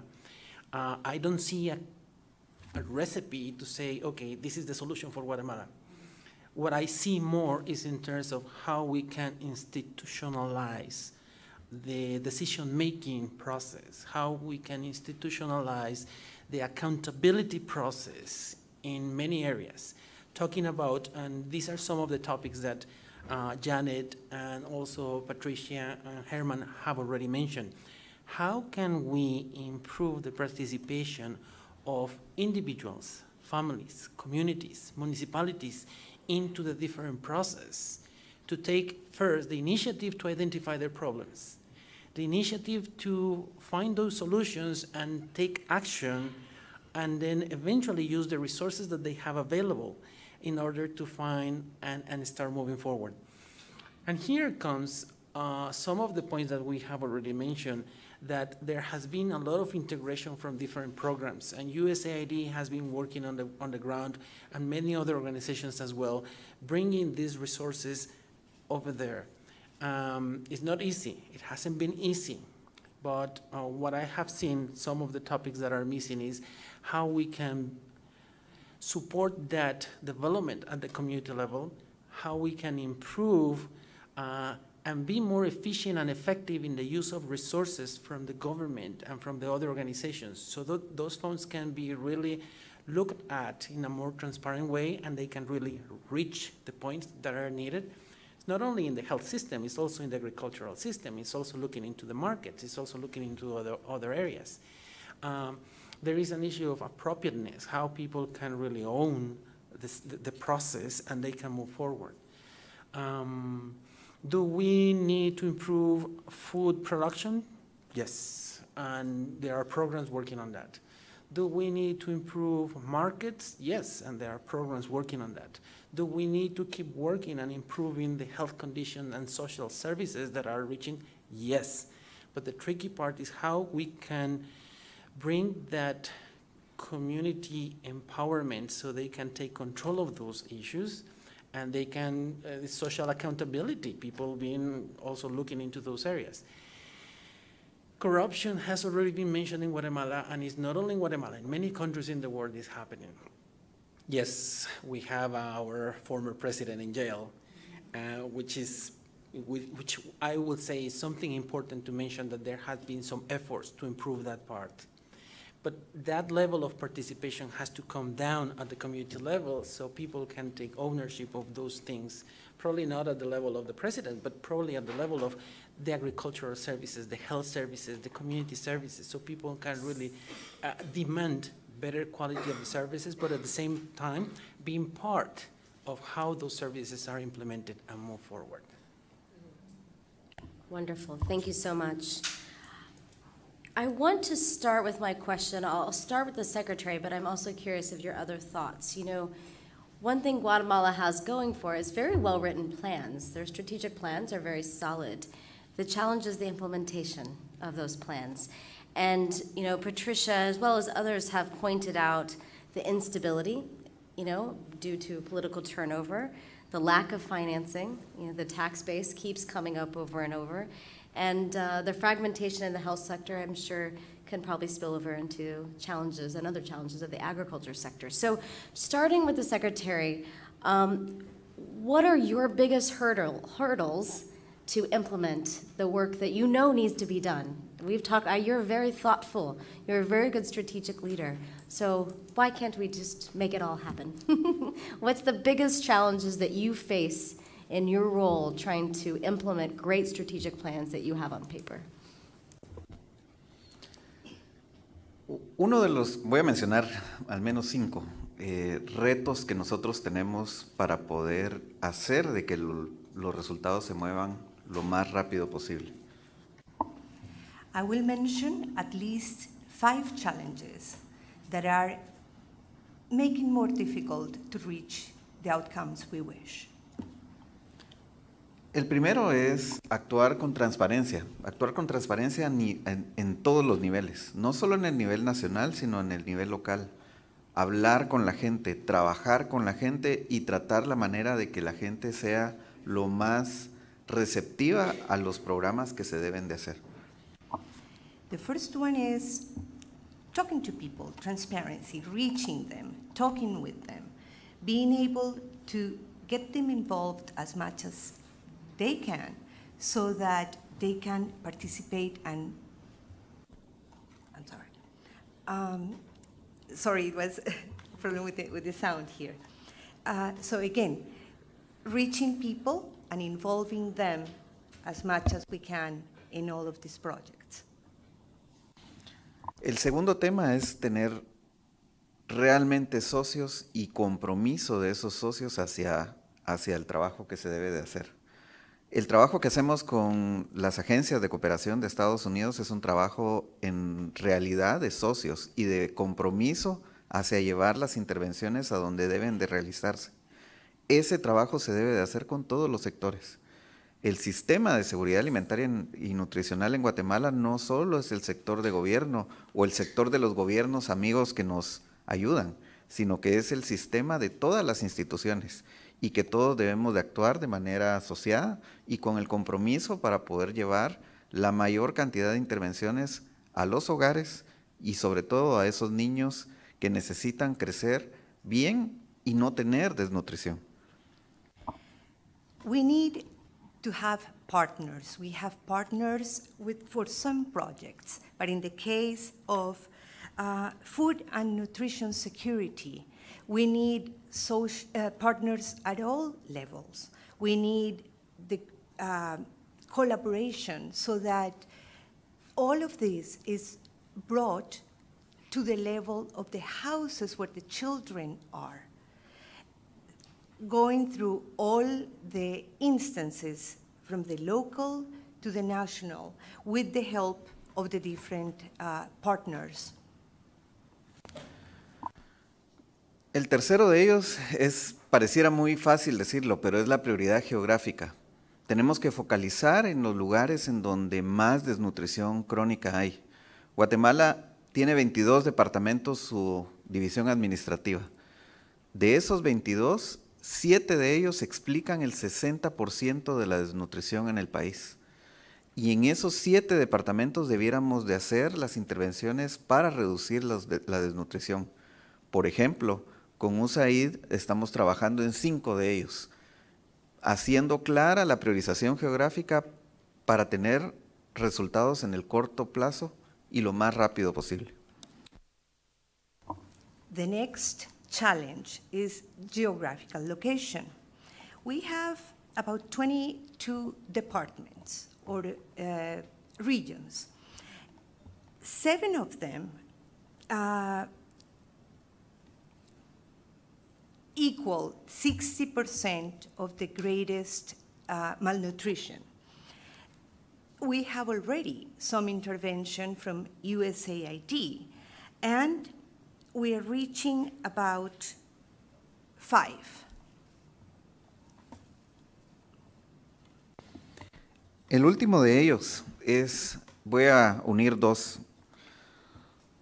I don't see a recipe to say, okay, this is the solution for Guatemala. What I see more is in terms of how we can institutionalize the decision-making process, how we can institutionalize the accountability process in many areas. Talking about, and these are some of the topics that Janet and also Patricia and Herman have already mentioned. How can we improve the participation of individuals, families, communities, municipalities into the different process to take first the initiative to identify their problems, the initiative to find those solutions and take action, and then eventually use the resources that they have available in order to find and start moving forward. And here comes some of the points that we have already mentioned, that there has been a lot of integration from different programs, and USAID has been working on the ground, and many other organizations as well, bringing these resources over there. It's not easy. It hasn't been easy. But what I have seen, some of the topics that are missing is how we can support that development at the community level, how we can improve and be more efficient and effective in the use of resources from the government and from the other organizations, so that those funds can be really looked at in a more transparent way, and they can really reach the points that are needed. It's not only in the health system, it's also in the agricultural system, it's also looking into the markets, it's also looking into other areas. There is an issue of appropriateness, how people can really own the process and they can move forward. Do we need to improve food production? Yes, and there are programs working on that. Do we need to improve markets? Yes, and there are programs working on that. Do we need to keep working and improving the health condition and social services that are reaching? Yes, but the tricky part is how we can bring that community empowerment so they can take control of those issues, and they can, social accountability, people being also looking into those areas. Corruption has already been mentioned in Guatemala, and it's not only in Guatemala, in many countries in the world it's happening. Yes, we have our former president in jail, which I would say is something important to mention, that there has been some efforts to improve that part. But that level of participation has to come down at the community level so people can take ownership of those things, probably not at the level of the president, but probably at the level of the agricultural services, the health services, the community services, so people can really demand better quality of the services, but at the same time being part of how those services are implemented and move forward. Wonderful. Thank you so much. I want to start with my question. I'll start with the Secretary, but I'm also curious of your other thoughts. You know, one thing Guatemala has going for is very well-written plans. Their strategic plans are very solid. The challenge is the implementation of those plans. And, you know, Patricia, as well as others, have pointed out the instability, you know, due to political turnover, the lack of financing, you know, the tax base keeps coming up over and over, and the fragmentation in the health sector, I'm sure, can probably spill over into challenges and other challenges of the agriculture sector. So starting with the Secretary, what are your biggest hurdles to implement the work that you know needs to be done? We've talked, you're very thoughtful, you're a very good strategic leader, so why can't we just make it all happen? What's the biggest challenges that you face in your role trying to implement great strategic plans that you have on paper? Uno de los, voy a mencionar al menos 5 retos que nosotros tenemos para poder hacer de que los resultados se muevan lo más rápido posible. I will mention at least 5 challenges that are making more difficult to reach the outcomes we wish. El primero es actuar con transparencia en todos los niveles, no solo en el nivel nacional, sino en el nivel local. Hablar con la gente, trabajar con la gente y tratar la manera de que la gente sea lo más receptiva a los programas que se deben de hacer. The first one is talking to people, transparency, reaching them, talking with them, being able to get them involved as much as they can so that they can participate and, I'm sorry. Sorry, it was a problem with the sound here. So again, reaching people and involving them as much as we can in all of these projects. El segundo tema es tener realmente socios y compromiso de esos socios hacia el trabajo que se debe de hacer. El trabajo que hacemos con las agencias de cooperación de Estados Unidos es un trabajo en realidad de socios y de compromiso hacia llevar las intervenciones a donde deben de realizarse. Ese trabajo se debe de hacer con todos los sectores. El sistema de seguridad alimentaria y nutricional en Guatemala no solo es el sector de gobierno o el sector de los gobiernos amigos que nos ayudan, sino que es el sistema de todas las instituciones y que todos debemos de actuar de manera asociada y con el compromiso para poder llevar la mayor cantidad de intervenciones a los hogares y sobre todo a esos niños que necesitan crecer bien y no tener desnutrición. We need to have partners. We have partners for some projects, but in the case of food and nutrition security, we need partners at all levels. We need the collaboration so that all of this is brought to the level of the houses where the children are, going through all the instances from the local to the national with the help of the different partners. El tercero de ellos pareciera muy fácil decirlo, pero es la prioridad geográfica. Tenemos que focalizar en los lugares en donde más desnutrición crónica hay. Guatemala tiene 22 departamentos, su división administrativa. De esos 22, 7 de ellos explican el 60% de la desnutrición en el país. Y en esos 7 departamentos debiéramos de hacer las intervenciones para reducir la desnutrición. Por ejemplo, con USAID estamos trabajando en 5 de ellos, haciendo clara la priorización geográfica para tener resultados en el corto plazo y lo más rápido posible. The next challenge is geographical location. We have about 22 departments or regions. 7 of them equal 60% of the greatest malnutrition. we have already some intervention from USAID, and we are reaching about 5. El último de ellos es, voy a unir dos,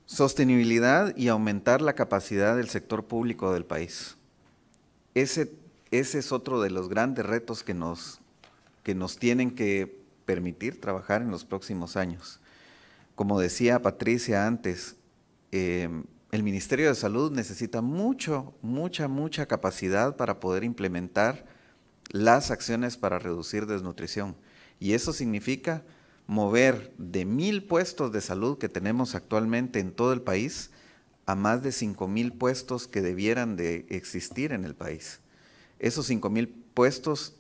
sostenibilidad y aumentar la capacidad del sector público del país. Ese es otro de los grandes retos que nos tienen que permitir trabajar en los próximos años. Como decía Patricia antes, el Ministerio de Salud necesita mucha capacidad para poder implementar las acciones para reducir desnutrición. Y eso significa mover de 1,000 puestos de salud que tenemos actualmente en todo el país a más de 5,000 puestos que debieran de existir en el país. Esos 5,000 puestos,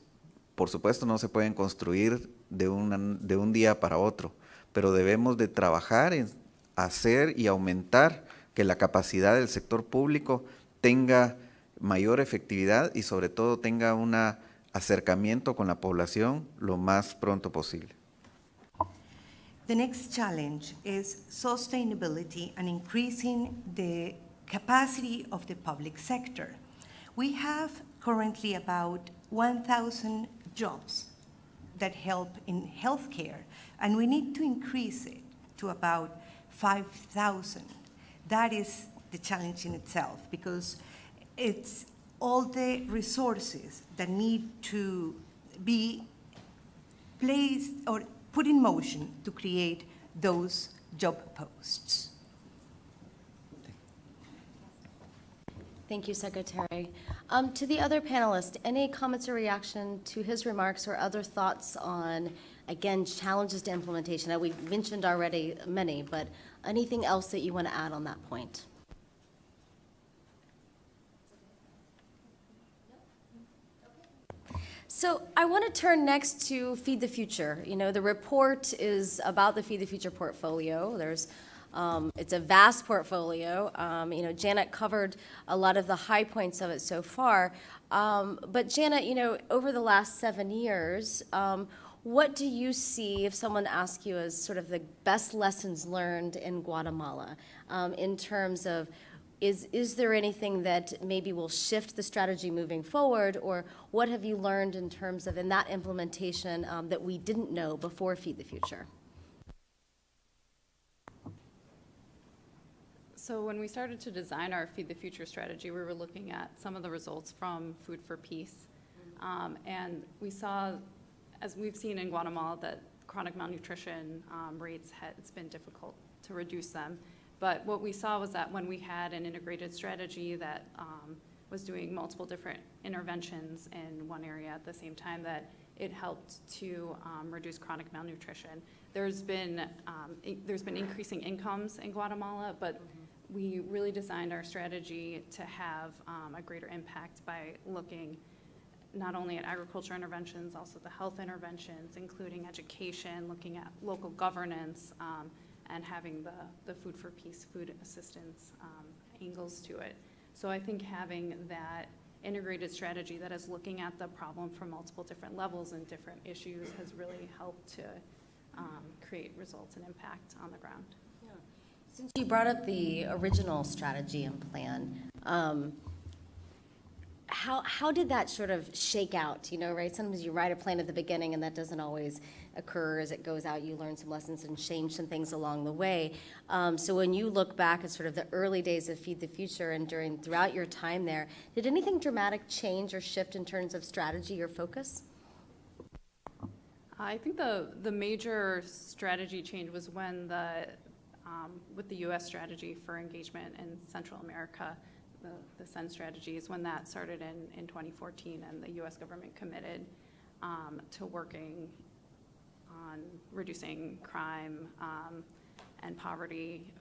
por supuesto, no se pueden construir de un día para otro, pero debemos de trabajar en hacer y aumentar que la capacidad del sector público tenga mayor efectividad y sobre todo tenga un acercamiento con la población lo más pronto posible. The next challenge is sustainability and increasing the capacity of the public sector. We have currently about 1,000 jobs that help in healthcare, and we need to increase it to about 5,000. That is the challenge in itself, because it's all the resources that need to be placed or put in motion to create those job posts. Thank you, Secretary. To the other panelists, any comments or reaction to his remarks or other thoughts on, again, challenges to implementation? We mentioned already many, but anything else that you want to add on that point? So I want to turn next to Feed the Future. You know, the report is about the Feed the Future portfolio. It's a vast portfolio. You know, Janet covered a lot of the high points of it so far. But Janet, you know, over the last 7 years, what do you see if someone asks you as sort of the best lessons learned in Guatemala in terms of is there anything that maybe will shift the strategy moving forward, or what have you learned in terms of in that implementation that we didn't know before Feed the Future? So when we started to design our Feed the Future strategy, we were looking at some of the results from Food for Peace. And we saw, as we've seen in Guatemala, that chronic malnutrition rates, it's been difficult to reduce them. But what we saw was that when we had an integrated strategy that was doing multiple different interventions in one area at the same time, that it helped to reduce chronic malnutrition. There's been increasing incomes in Guatemala, but we really designed our strategy to have a greater impact by looking not only at agriculture interventions, also the health interventions, including education, looking at local governance, and having the Food for Peace, food assistance angles to it. So I think having that integrated strategy that is looking at the problem from multiple different levels and different issues has really helped to create results and impact on the ground. Yeah. Since you brought up the original strategy and plan, how did that sort of shake out? You know, right? Sometimes you write a plan at the beginning and that doesn't always occur. As it goes out, you learn some lessons and change some things along the way. So when you look back at sort of the early days of Feed the Future and throughout your time there, did anything dramatic change or shift in terms of strategy or focus? I think the major strategy change was when with the U.S. strategy for engagement in Central America, the SEN strategy is when that started in 2014, and the U.S. government committed to working on reducing crime and poverty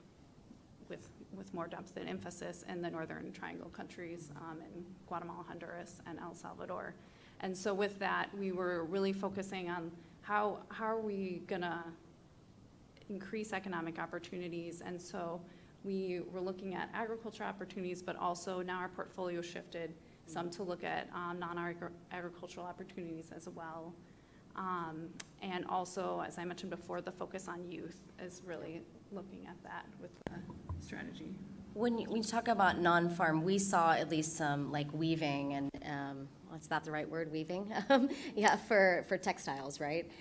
with more depth and emphasis in the Northern Triangle countries in Guatemala, Honduras, and El Salvador. And so with that, we were really focusing on how are we gonna increase economic opportunities. And so we were looking at agriculture opportunities, but also now our portfolio shifted some to look at non-agricultural opportunities as well. And also, as I mentioned before, the focus on youth is really looking at that with the strategy. When you talk about non-farm, we saw at least some like weaving and, is that the right word, weaving? Yeah, for textiles, right?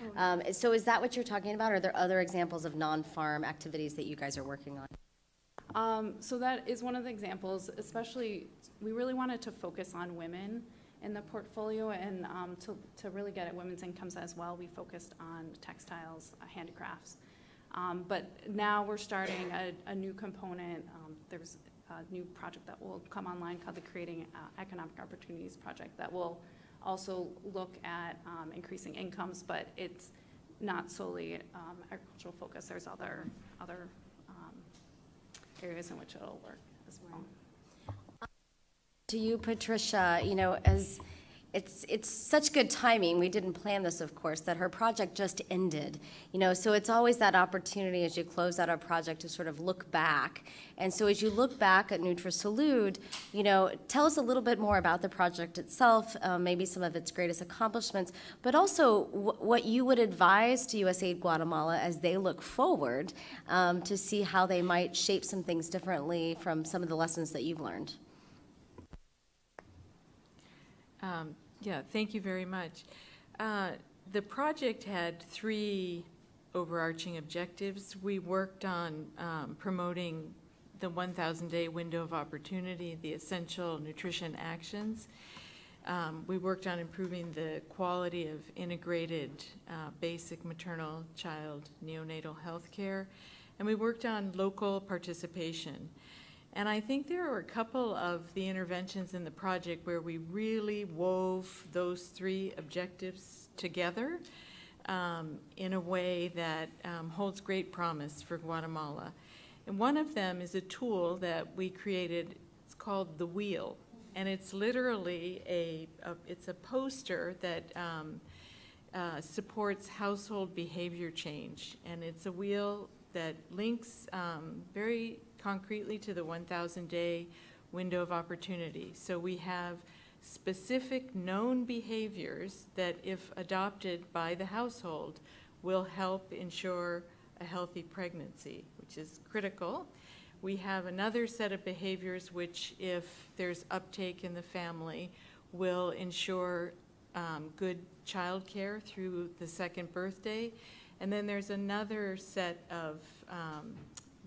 So is that what you're talking about? Or are there other examples of non-farm activities that you guys are working on? So that is one of the examples, especially, we really wanted to focus on women in the portfolio, and to really get at women's incomes as well, we focused on textiles, handicrafts. But now we're starting a new component. There's a new project that will come online called the Creating Economic Opportunities Project that will also look at increasing incomes, but it's not solely agricultural focus. There's other areas in which it'll work as well. To you, Patricia, you know, as it's such good timing. We didn't plan this, of course, that her project just ended. You know, so it's always that opportunity as you close out a project to sort of look back. And so as you look back at NutriSalud, you know, tell us a little bit more about the project itself, maybe some of its greatest accomplishments, but also what you would advise to USAID Guatemala as they look forward to see how they might shape some things differently from some of the lessons that you've learned. Yeah, thank you very much. The project had 3 overarching objectives. We worked on promoting the 1,000-day window of opportunity, the essential nutrition actions. We worked on improving the quality of integrated basic maternal, child, neonatal health care, and we worked on local participation. And I think there were a couple of the interventions in the project where we really wove those 3 objectives together in a way that holds great promise for Guatemala. And one of them is a tool that we created. It's called the Wheel, and it's literally it's a poster that supports household behavior change, and it's a wheel that links very concretely to the 1,000-day window of opportunity. So we have specific known behaviors that, if adopted by the household, will help ensure a healthy pregnancy, which is critical. We have another set of behaviors which, if there's uptake in the family, will ensure good child care through the 2nd birthday. And then there's another set of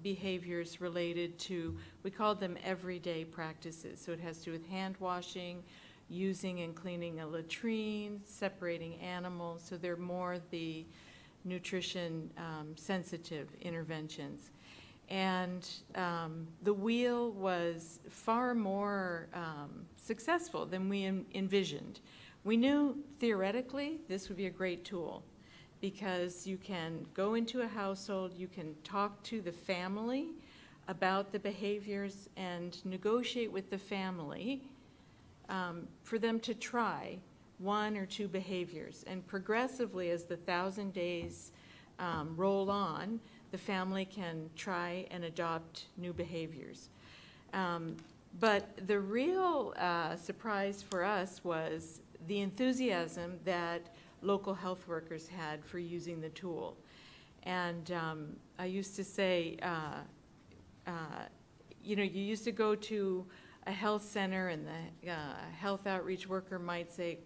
behaviors related to, we call them everyday practices. So it has to do with hand washing, using and cleaning a latrine, separating animals. So they're more the nutrition sensitive interventions. And the wheel was far more successful than we envisioned. We knew theoretically this would be a great tool, because you can go into a household, you can talk to the family about the behaviors and negotiate with the family for them to try 1 or 2 behaviors. And progressively, as the 1,000 days roll on, the family can try and adopt new behaviors. But the real surprise for us was the enthusiasm that local health workers had for using the tool. And I used to say, you know, you used to go to a health center and the health outreach worker might say,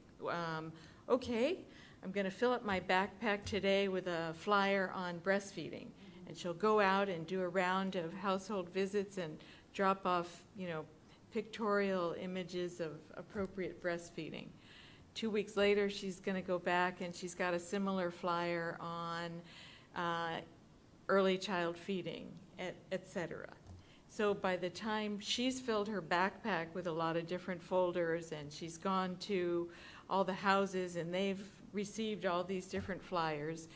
okay, I'm going to fill up my backpack today with a flyer on breastfeeding. And she'll go out and do a round of household visits and drop off, you know, pictorial images of appropriate breastfeeding. 2 weeks later, she's going to go back and she's got a similar flyer on early child feeding, et cetera. So by the time she's filled her backpack with a lot of different folders and she's gone to all the houses and they've received all these different flyers,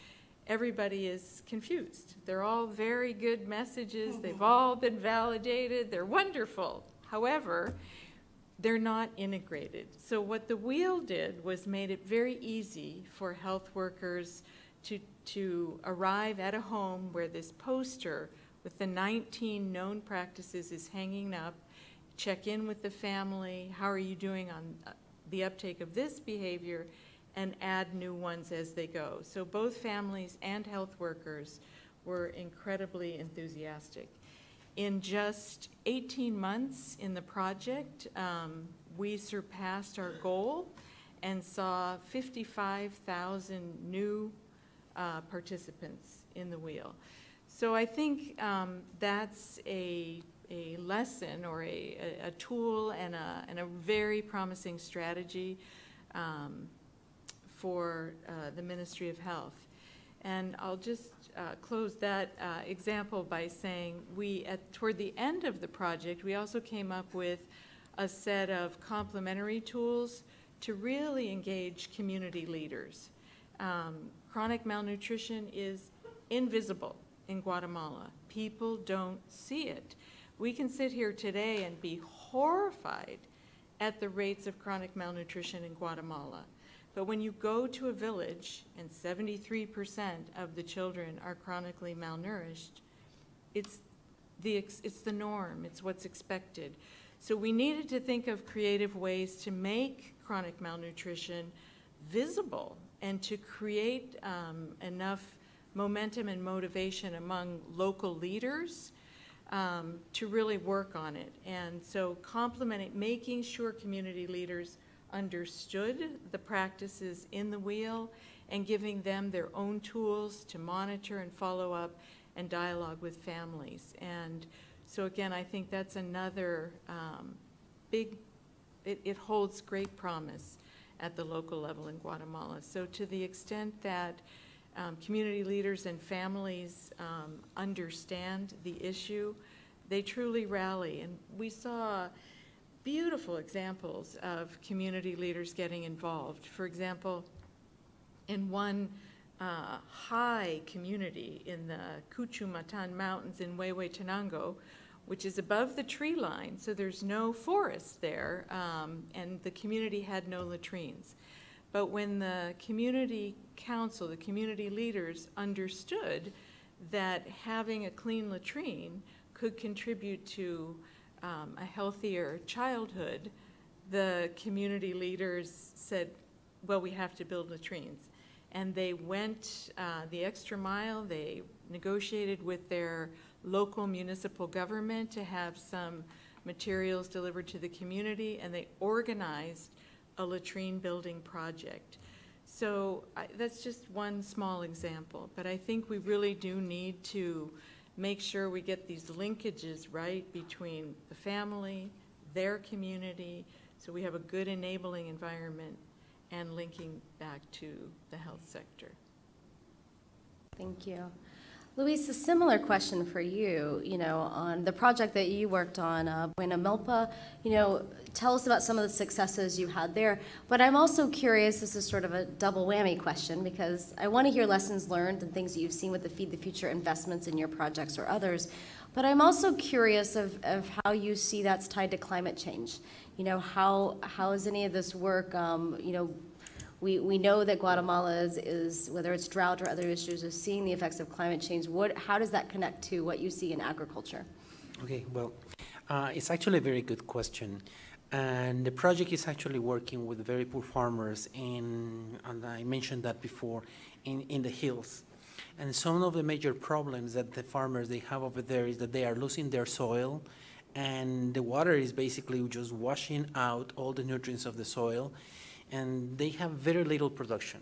everybody is confused. They're all very good messages. They've all been validated. They're wonderful. However, they're not integrated. So what the wheel did was made it very easy for health workers to arrive at a home where this poster with the 19 known practices is hanging up, check in with the family, how are you doing on the uptake of this behavior, and add new ones as they go. So both families and health workers were incredibly enthusiastic. In just 18 months in the project, we surpassed our goal and saw 55,000 new participants in the wheel. So I think that's a lesson or a tool and a very promising strategy for the Ministry of Health. And I'll just close that example by saying toward the end of the project, we also came up with a set of complementary tools to really engage community leaders. Chronic malnutrition is invisible in Guatemala. People don't see it. We can sit here today and be horrified at the rates of chronic malnutrition in Guatemala. But when you go to a village and 73% of the children are chronically malnourished, it's the norm, it's what's expected. So we needed to think of creative ways to make chronic malnutrition visible and to create enough momentum and motivation among local leaders to really work on it. And so making sure community leaders understood the practices in the wheel and giving them their own tools to monitor and follow up and dialogue with families. And so again, I think that's another it holds great promise at the local level in Guatemala. So to the extent that community leaders and families understand the issue, they truly rally. And we saw beautiful examples of community leaders getting involved. For example, in one high community in the Cuchumatan Mountains in Huehuetenango, which is above the tree line, so there's no forest there, and the community had no latrines. But when the community council, the community leaders understood that having a clean latrine could contribute to a healthier childhood, the community leaders said, well, we have to build latrines. And they went the extra mile. They negotiated with their local municipal government to have some materials delivered to the community, and they organized a latrine building project. So that's just one small example, but I think we really do need to make sure we get these linkages right between the family, their community, so we have a good enabling environment and linking back to the health sector. Thank you. Luis, a similar question for you, on the project that you worked on, Buena Milpa, tell us about some of the successes you had there. But I'm also curious, this is sort of a double whammy question, because I want to hear lessons learned and things that you've seen with the Feed the Future investments in your projects or others. But I'm also curious of how you see that's tied to climate change. How is any of this work, we know that Guatemala is, whether it's drought or other issues, is seeing the effects of climate change. How does that connect to what you see in agriculture? Okay, well, it's actually a very good question. And the project is actually working with very poor farmers and I mentioned that before, in the hills. And some of the major problems that the farmers they have over there is that they are losing their soil, and the water is basically just washing out all the nutrients of the soil, and they have very little production.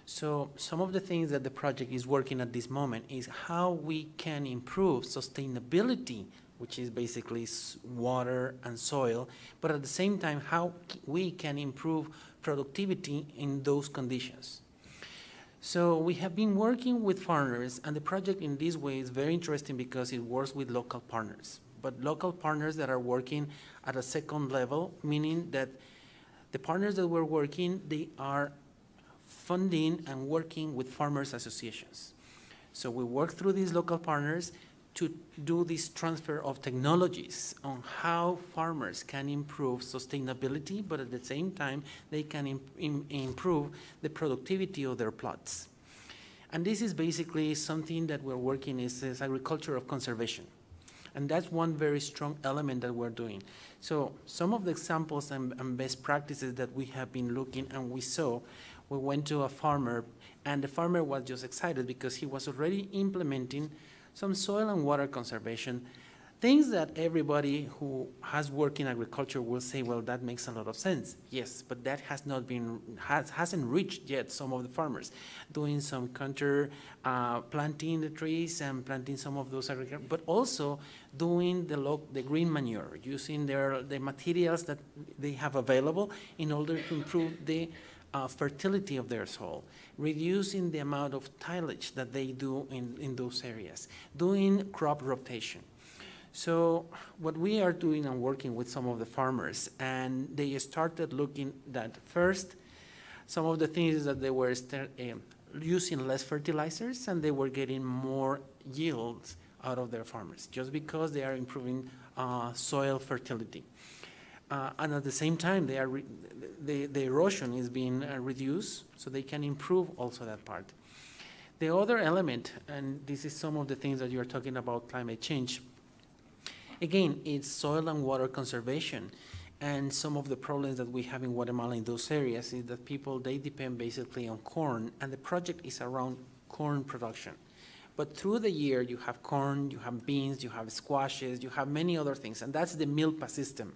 So some of the things that the project is working at this moment is how we can improve sustainability, which is basically water and soil, but at the same time, how we can improve productivity in those conditions. So we have been working with farmers, and the project in this way is very interesting because it works with local partners, but local partners that are working at a second level, meaning that the partners that we're working, they are funding and working with farmers associations. So we work through these local partners to do this transfer of technologies on how farmers can improve sustainability, but at the same time, they can improve the productivity of their plots. And this is basically something that we're working is agriculture of conservation. And that's one very strong element that we're doing. So some of the examples and best practices that we have been looking and we saw We went to a farmer, and the farmer was just excited because he was already implementing some soil and water conservation, things that everybody who has worked in agriculture will say, well, that makes a lot of sense. Yes, but that has not been, hasn't reached yet some of the farmers. Doing some counter planting the trees and planting some of those agriculture, but also doing the green manure, using the materials that they have available in order to improve the fertility of their soil, reducing the amount of tillage that they do in those areas, doing crop rotation. So what we are doing and working with some of the farmers, and they started looking at first, some of the things that they were using less fertilizers and they were getting more yields out of their farmers just because they are improving soil fertility. And at the same time, the erosion is being reduced, so they can improve also that part. The other element, and this is some of the things that you're talking about climate change, again, it's soil and water conservation. And some of the problems that we have in Guatemala in those areas is that people, they depend basically on corn, and the project is around corn production. But through the year, you have corn, you have beans, you have squashes, you have many other things, and that's the milpa system.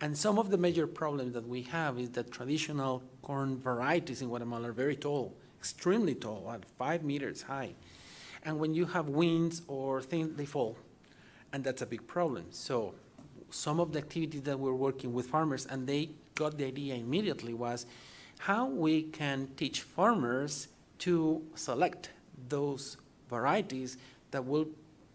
And some of the major problems that we have is that traditional corn varieties in Guatemala are very tall, extremely tall, at 5 meters high. And when you have winds or things, they fall. And that's a big problem. So some of the activities that we're working with farmers, and they got the idea immediately, was how we can teach farmers to select those varieties that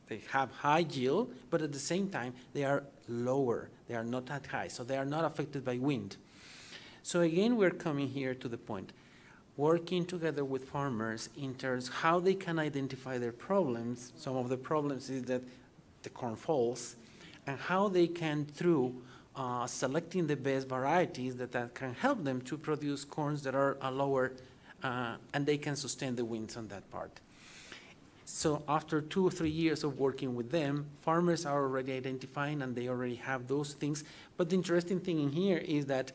they have high yield, but at the same time, they are lower. They are not that high, so they are not affected by wind. So again, we're coming here to the point, working together with farmers in terms of how they can identify their problems. Some of the problems is that the corn falls, and how they can, through selecting the best varieties that can help them to produce corns that are lower, and they can sustain the winds on that part. So after 2 or 3 years of working with them, farmers are already identifying and they already have those things. But the interesting thing in here is that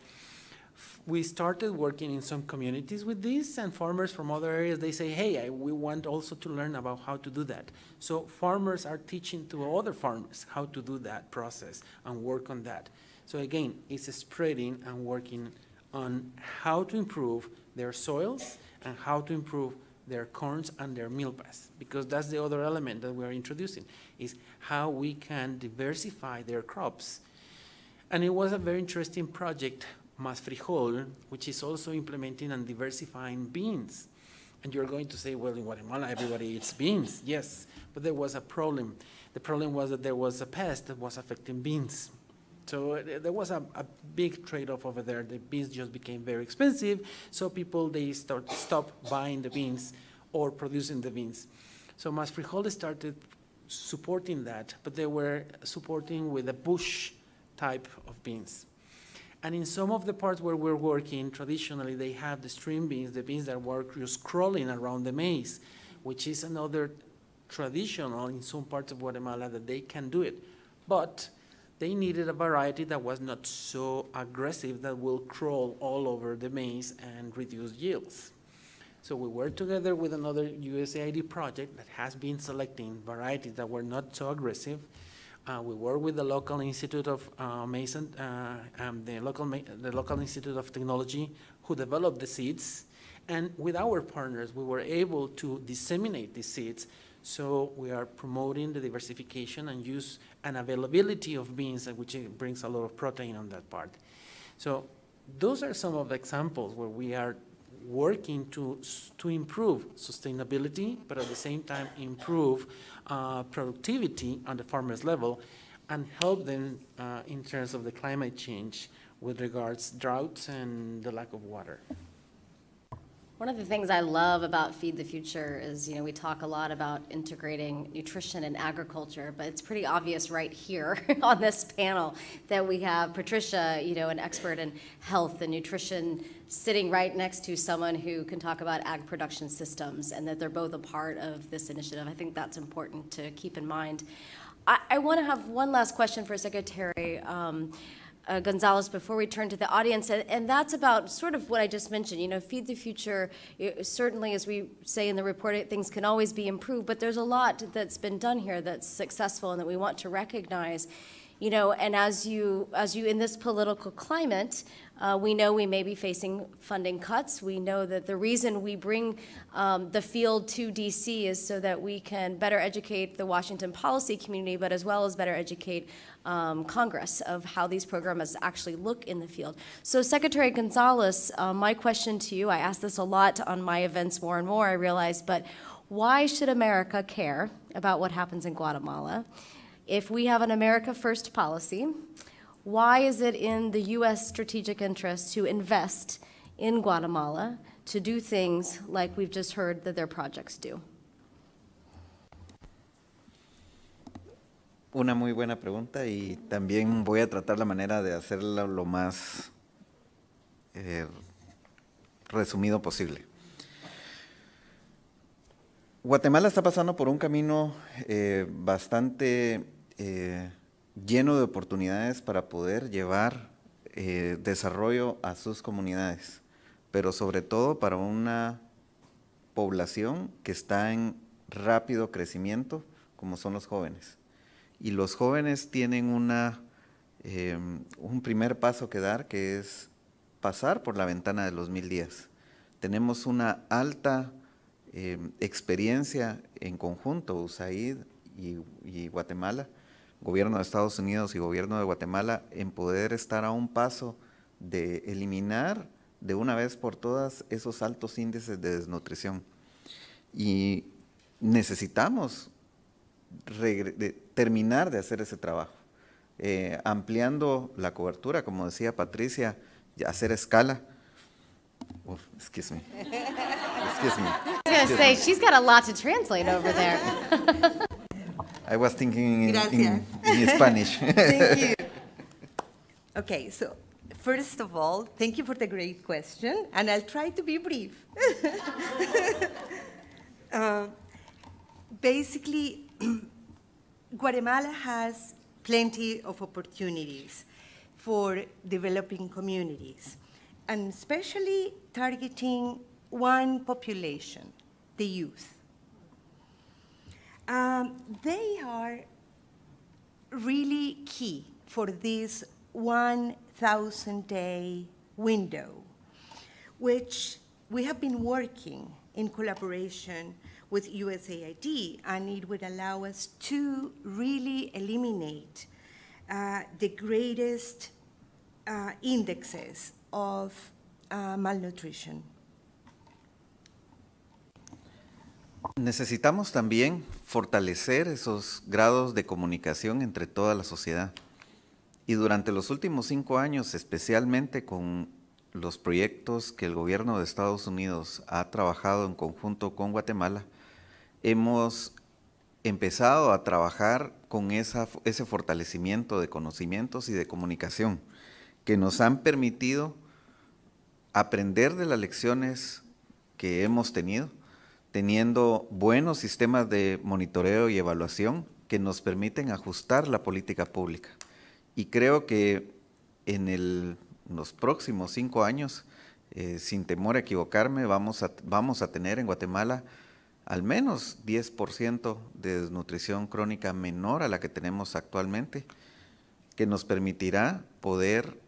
we started working in some communities with this, and farmers from other areas, they say, hey, we want also to learn about how to do that. So farmers are teaching to other farmers how to do that process and work on that. So again, it's spreading and working on how to improve their soils and how to improve their corns and their milpas, because that's the other element that we're introducing, is how we can diversify their crops. And it was a very interesting project, Más Frijol, which is also implementing and diversifying beans. And you're going to say, well, in Guatemala, everybody eats beans. Yes, but there was a problem. The problem was that there was a pest that was affecting beans. So there was a big trade-off over there. The beans just became very expensive, so people, they stopped buying the beans or producing the beans. So Más Frijol started supporting that, but they were supporting with a bush type of beans. And in some of the parts where we're working, traditionally, they have the string beans, the beans that were just crawling around the maize, which is another traditional in some parts of Guatemala that they can do it. But they needed a variety that was not so aggressive that will crawl all over the maize and reduce yields. So we worked together with another USAID project that has been selecting varieties that were not so aggressive. We work with the local Institute of the local Institute of Technology, who developed the seeds. And with our partners, we were able to disseminate these seeds. So we are promoting the diversification and use and availability of beans, which brings a lot of protein on that part. So those are some of the examples where we are working to improve sustainability, but at the same time improve productivity on the farmers level and help them in terms of the climate change with regards droughts and the lack of water. One of the things I love about Feed the Future is, we talk a lot about integrating nutrition and agriculture, but it's pretty obvious right here on this panel that we have Patricia, an expert in health and nutrition, sitting right next to someone who can talk about ag production systems, and that they're both a part of this initiative. I think that's important to keep in mind. I want to have one last question for Secretary. Gonzalez before we turn to the audience, and that's about sort of what I just mentioned. You know, Feed the Future, certainly, as we say in the report, things can always be improved, but there's a lot that's been done here that's successful and that we want to recognize. You know, and as you in this political climate, we know we may be facing funding cuts. We know that the reason we bring the field to DC is so that we can better educate the Washington policy community, but as well as better educate Congress of how these programs actually look in the field. So Secretary Gonzalez, my question to you, I ask this a lot on my events more and more, I realize, but why should America care about what happens in Guatemala? If we have an America First policy, why is it in the U.S. strategic interest to invest in Guatemala to do things like we've just heard that their projects do? Una muy buena pregunta y también voy a tratar la manera de hacerla lo más resumido posible. Guatemala está pasando por un camino bastante lleno de oportunidades para poder llevar desarrollo a sus comunidades, pero sobre todo para una población que está en rápido crecimiento, como son los jóvenes. Y los jóvenes tienen un primer paso que dar, que es pasar por la ventana de los 1000 días. Tenemos una alta experiencia en conjunto, USAID y Guatemala, Gobierno de Estados Unidos y Gobierno de Guatemala, en poder estar a un paso de eliminar de una vez por todas esos altos índices de desnutrición. Y necesitamos terminar de hacer ese trabajo, ampliando la cobertura, como decía Patricia, hacer escala. Excuse me. Excuse me. I was going to say, she's got a lot to translate over there. I was thinking in Spanish. Thank you. Okay, so first of all, thank you for the great question, and I'll try to be brief. Basically, Guatemala has plenty of opportunities for developing communities, and especially targeting one population, the youth. They are really key for this 1,000-day window, which we have been working in collaboration with USAID, and it would allow us to really eliminate the greatest indexes of malnutrition. Necesitamos también fortalecer esos grados de comunicación entre toda la sociedad. Y durante los últimos 5 años, especialmente con los proyectos que el gobierno de Estados Unidos ha trabajado en conjunto con Guatemala, hemos empezado a trabajar con ese fortalecimiento de conocimientos y de comunicación que nos han permitido aprender de las lecciones que hemos teniendo buenos sistemas de monitoreo y evaluación que nos permiten ajustar la política pública. Y creo que en los próximos 5 años, sin temor a equivocarme, vamos a tener en Guatemala al menos 10% de desnutrición crónica menor a la que tenemos actualmente, que nos permitirá poder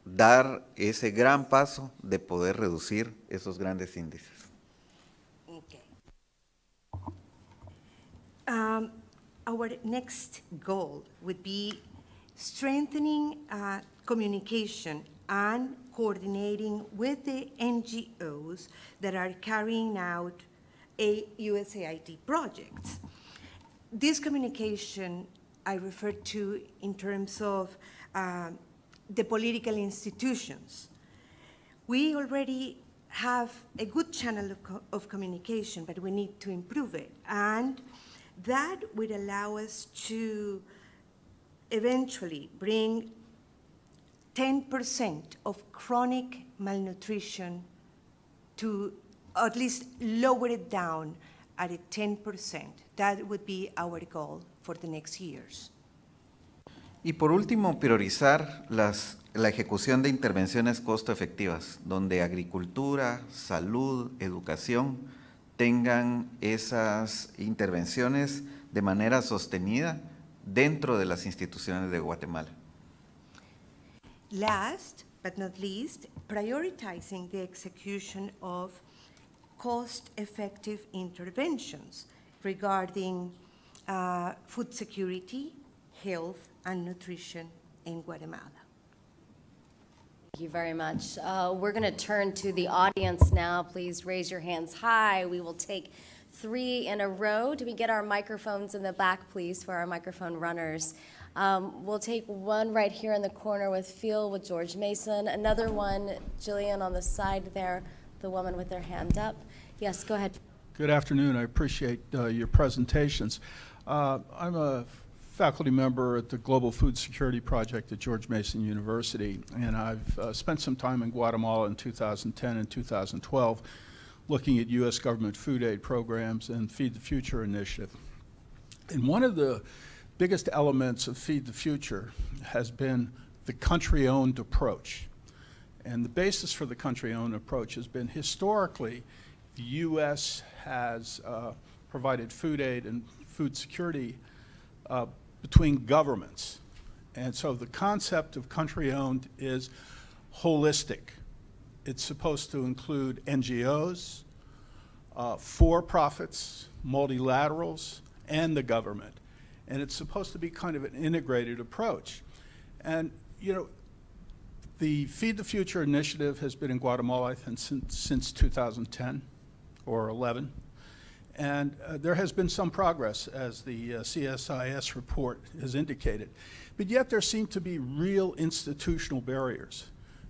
dar ese gran paso de poder reducir esos grandes índices. Okay. Our next goal would be strengthening communication and coordinating with the NGOs that are carrying out USAID projects. This communication I refer to in terms of the political institutions. We already have a good channel of communication, but we need to improve it. And that would allow us to eventually bring 10% of chronic malnutrition to at least lower it down at a 10%. That would be our goal for the next years. Y por último, priorizar la ejecución de intervenciones costo efectivas, donde agricultura, salud, educación tengan esas intervenciones de manera sostenida dentro de las instituciones de Guatemala. Last but not least, prioritizing the execution of cost-effective interventions regarding food security, health, and nutrition in Guatemala. Thank you very much. We're going to turn to the audience now. Please raise your hands high. We will take 3 in a row. Do we get our microphones in the back, please, for our microphone runners? We'll take one right here in the corner with Phil, with George Mason. Another one, Jillian, on the side there, the woman with their hand up. Yes, go ahead. Good afternoon. I appreciate your presentations. I'm a faculty member at the Global Food Security Project at George Mason University, and I've spent some time in Guatemala in 2010 and 2012 looking at U.S. government food aid programs and Feed the Future initiative. And one of the biggest elements of Feed the Future has been the country-owned approach. And the basis for the country-owned approach has been historically the U.S. has provided food aid and food security between governments. And so the concept of country-owned is holistic. It's supposed to include NGOs, for-profits, multilaterals, and the government. And it's supposed to be kind of an integrated approach. And, you know, the Feed the Future initiative has been in Guatemala, I think, since 2010 or 11. And there has been some progress, as the CSIS report has indicated. But yet there seem to be real institutional barriers.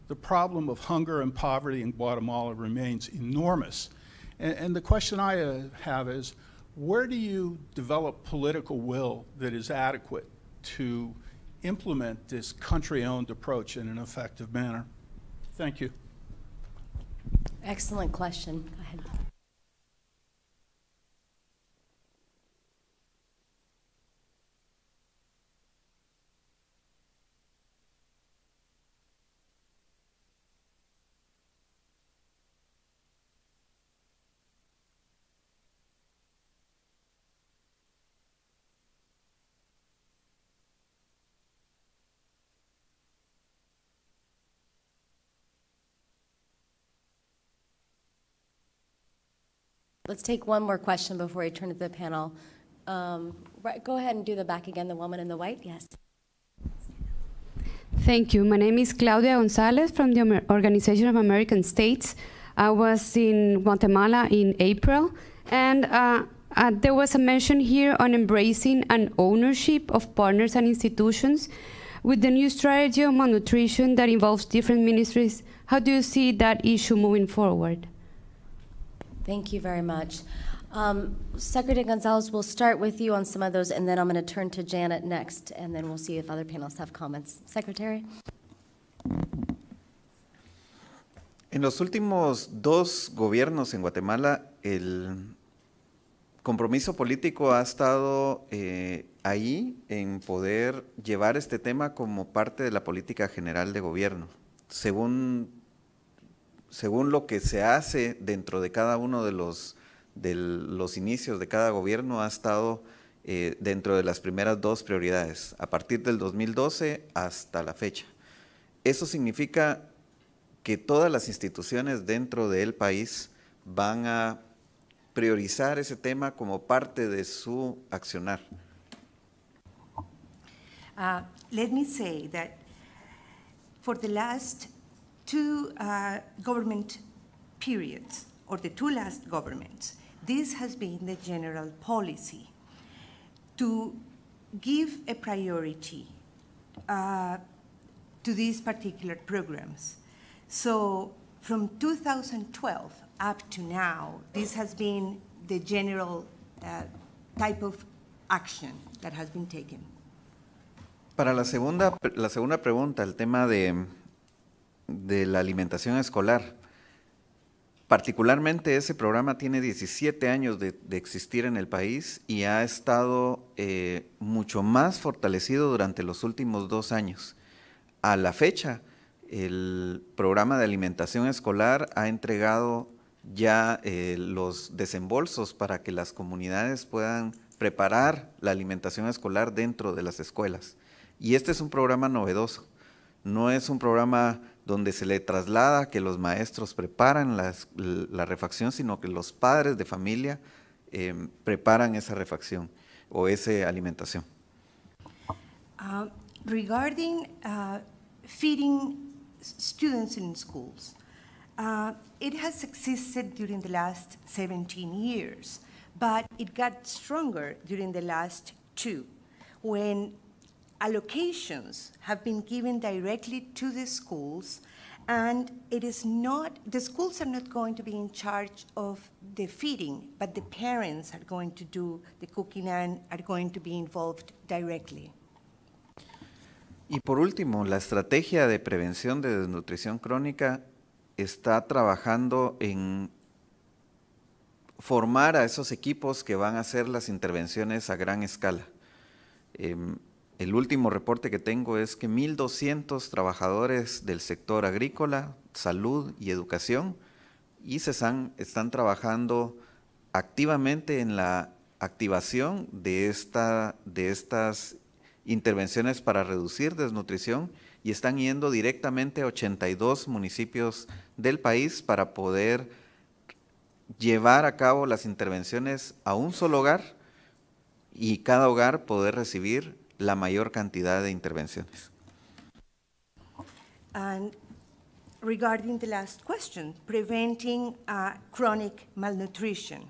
The problem of hunger and poverty in Guatemala remains enormous. And the question I have is, where do you develop political will that is adequate to implement this country-owned approach in an effective manner? Thank you. Excellent question. Go ahead. Let's take one more question before we turn to the panel. Right, go ahead and do the back again, the woman in the white, yes. Thank you. My name is Claudia Gonzalez from the Organization of American States. I was in Guatemala in April, and there was a mention here on embracing an ownership of partners and institutions. With the new strategy on malnutrition that involves different ministries, how do you see that issue moving forward? Thank you very much. Secretary Gonzalez, we'll start with you on some of those, and then I'm going to turn to Janet next, and then we'll see if other panelists have comments. Secretary? En los últimos 2 gobiernos en Guatemala, el compromiso político ha estado ahí en poder llevar este tema como parte de la política general de gobierno. Según lo que se hace dentro de cada uno de los inicios de cada gobierno, ha estado dentro de las primeras 2 prioridades, a partir del 2012 hasta la fecha. Eso significa que todas las instituciones dentro del país van a priorizar ese tema como parte de su accionar. Let me say that for the last 2 government periods, or the 2 last governments, this has been the general policy to give a priority to these particular programs. So from 2012 up to now, this has been the general type of action that has been taken. Para la segunda pregunta, el tema de la alimentación escolar. Particularmente ese programa tiene 17 años de existir en el país y ha estado mucho más fortalecido durante los últimos 2 años. A la fecha, el programa de alimentación escolar ha entregado ya los desembolsos para que las comunidades puedan preparar la alimentación escolar dentro de las escuelas. Y este es un programa novedoso, no es un programa donde se le traslada que los maestros preparan la refacción, sino que los padres de familia preparan esa refacción o esa alimentación. Regarding feeding students in schools, it has existed during the last 17 years, but it got stronger during the last 2, when allocations have been given directly to the schools, and it is not, the schools are not going to be in charge of the feeding, but the parents are going to do the cooking and are going to be involved directly. Y por último, la estrategia de prevención de desnutrición crónica está trabajando en formar a esos equipos que van a hacer las intervenciones a gran escala. El último reporte que tengo es que 1.200 trabajadores del sector agrícola, salud y educación y Sesan están trabajando activamente en la activación de estas intervenciones para reducir desnutrición y están yendo directamente a 82 municipios del país para poder llevar a cabo las intervenciones a un solo hogar y cada hogar poder recibir la mayor cantidad de intervenciones. And regarding the last question, preventing chronic malnutrition,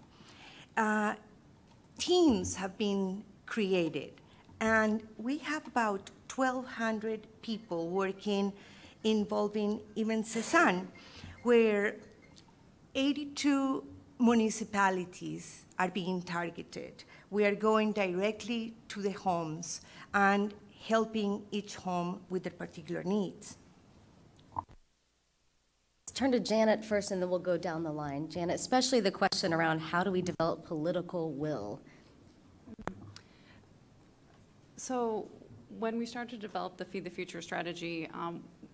teams have been created, and we have about 1,200 people working involving even Sesan, where 82 municipalities are being targeted. We are going directly to the homes and helping each home with their particular needs. Let's turn to Janet first, and then we'll go down the line. Janet, especially the question around how do we develop political will? So when we started to develop the Feed the Future strategy,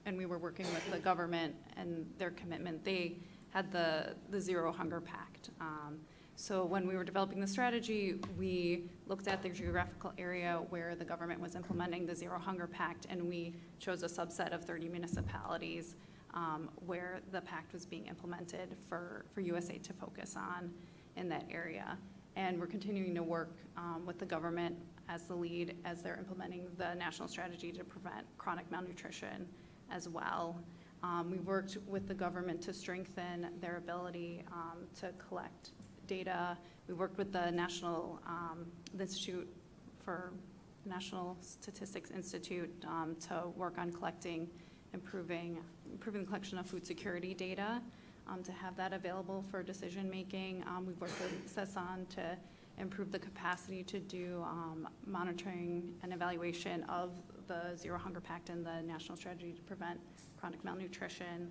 and we were working with the government and their commitment, they had the Zero Hunger Pact. So when we were developing the strategy, we looked at the geographical area where the government was implementing the Zero Hunger Pact, and we chose a subset of 30 municipalities where the pact was being implemented for USAID to focus on in that area. And we're continuing to work with the government as the lead as they're implementing the national strategy to prevent chronic malnutrition as well. We've worked with the government to strengthen their ability to collect data. We worked with the National Institute for National Statistics Institute to work on improving the collection of food security data to have that available for decision making. We've worked with Sesan to improve the capacity to do monitoring and evaluation of the Zero Hunger Pact and the national strategy to prevent chronic malnutrition.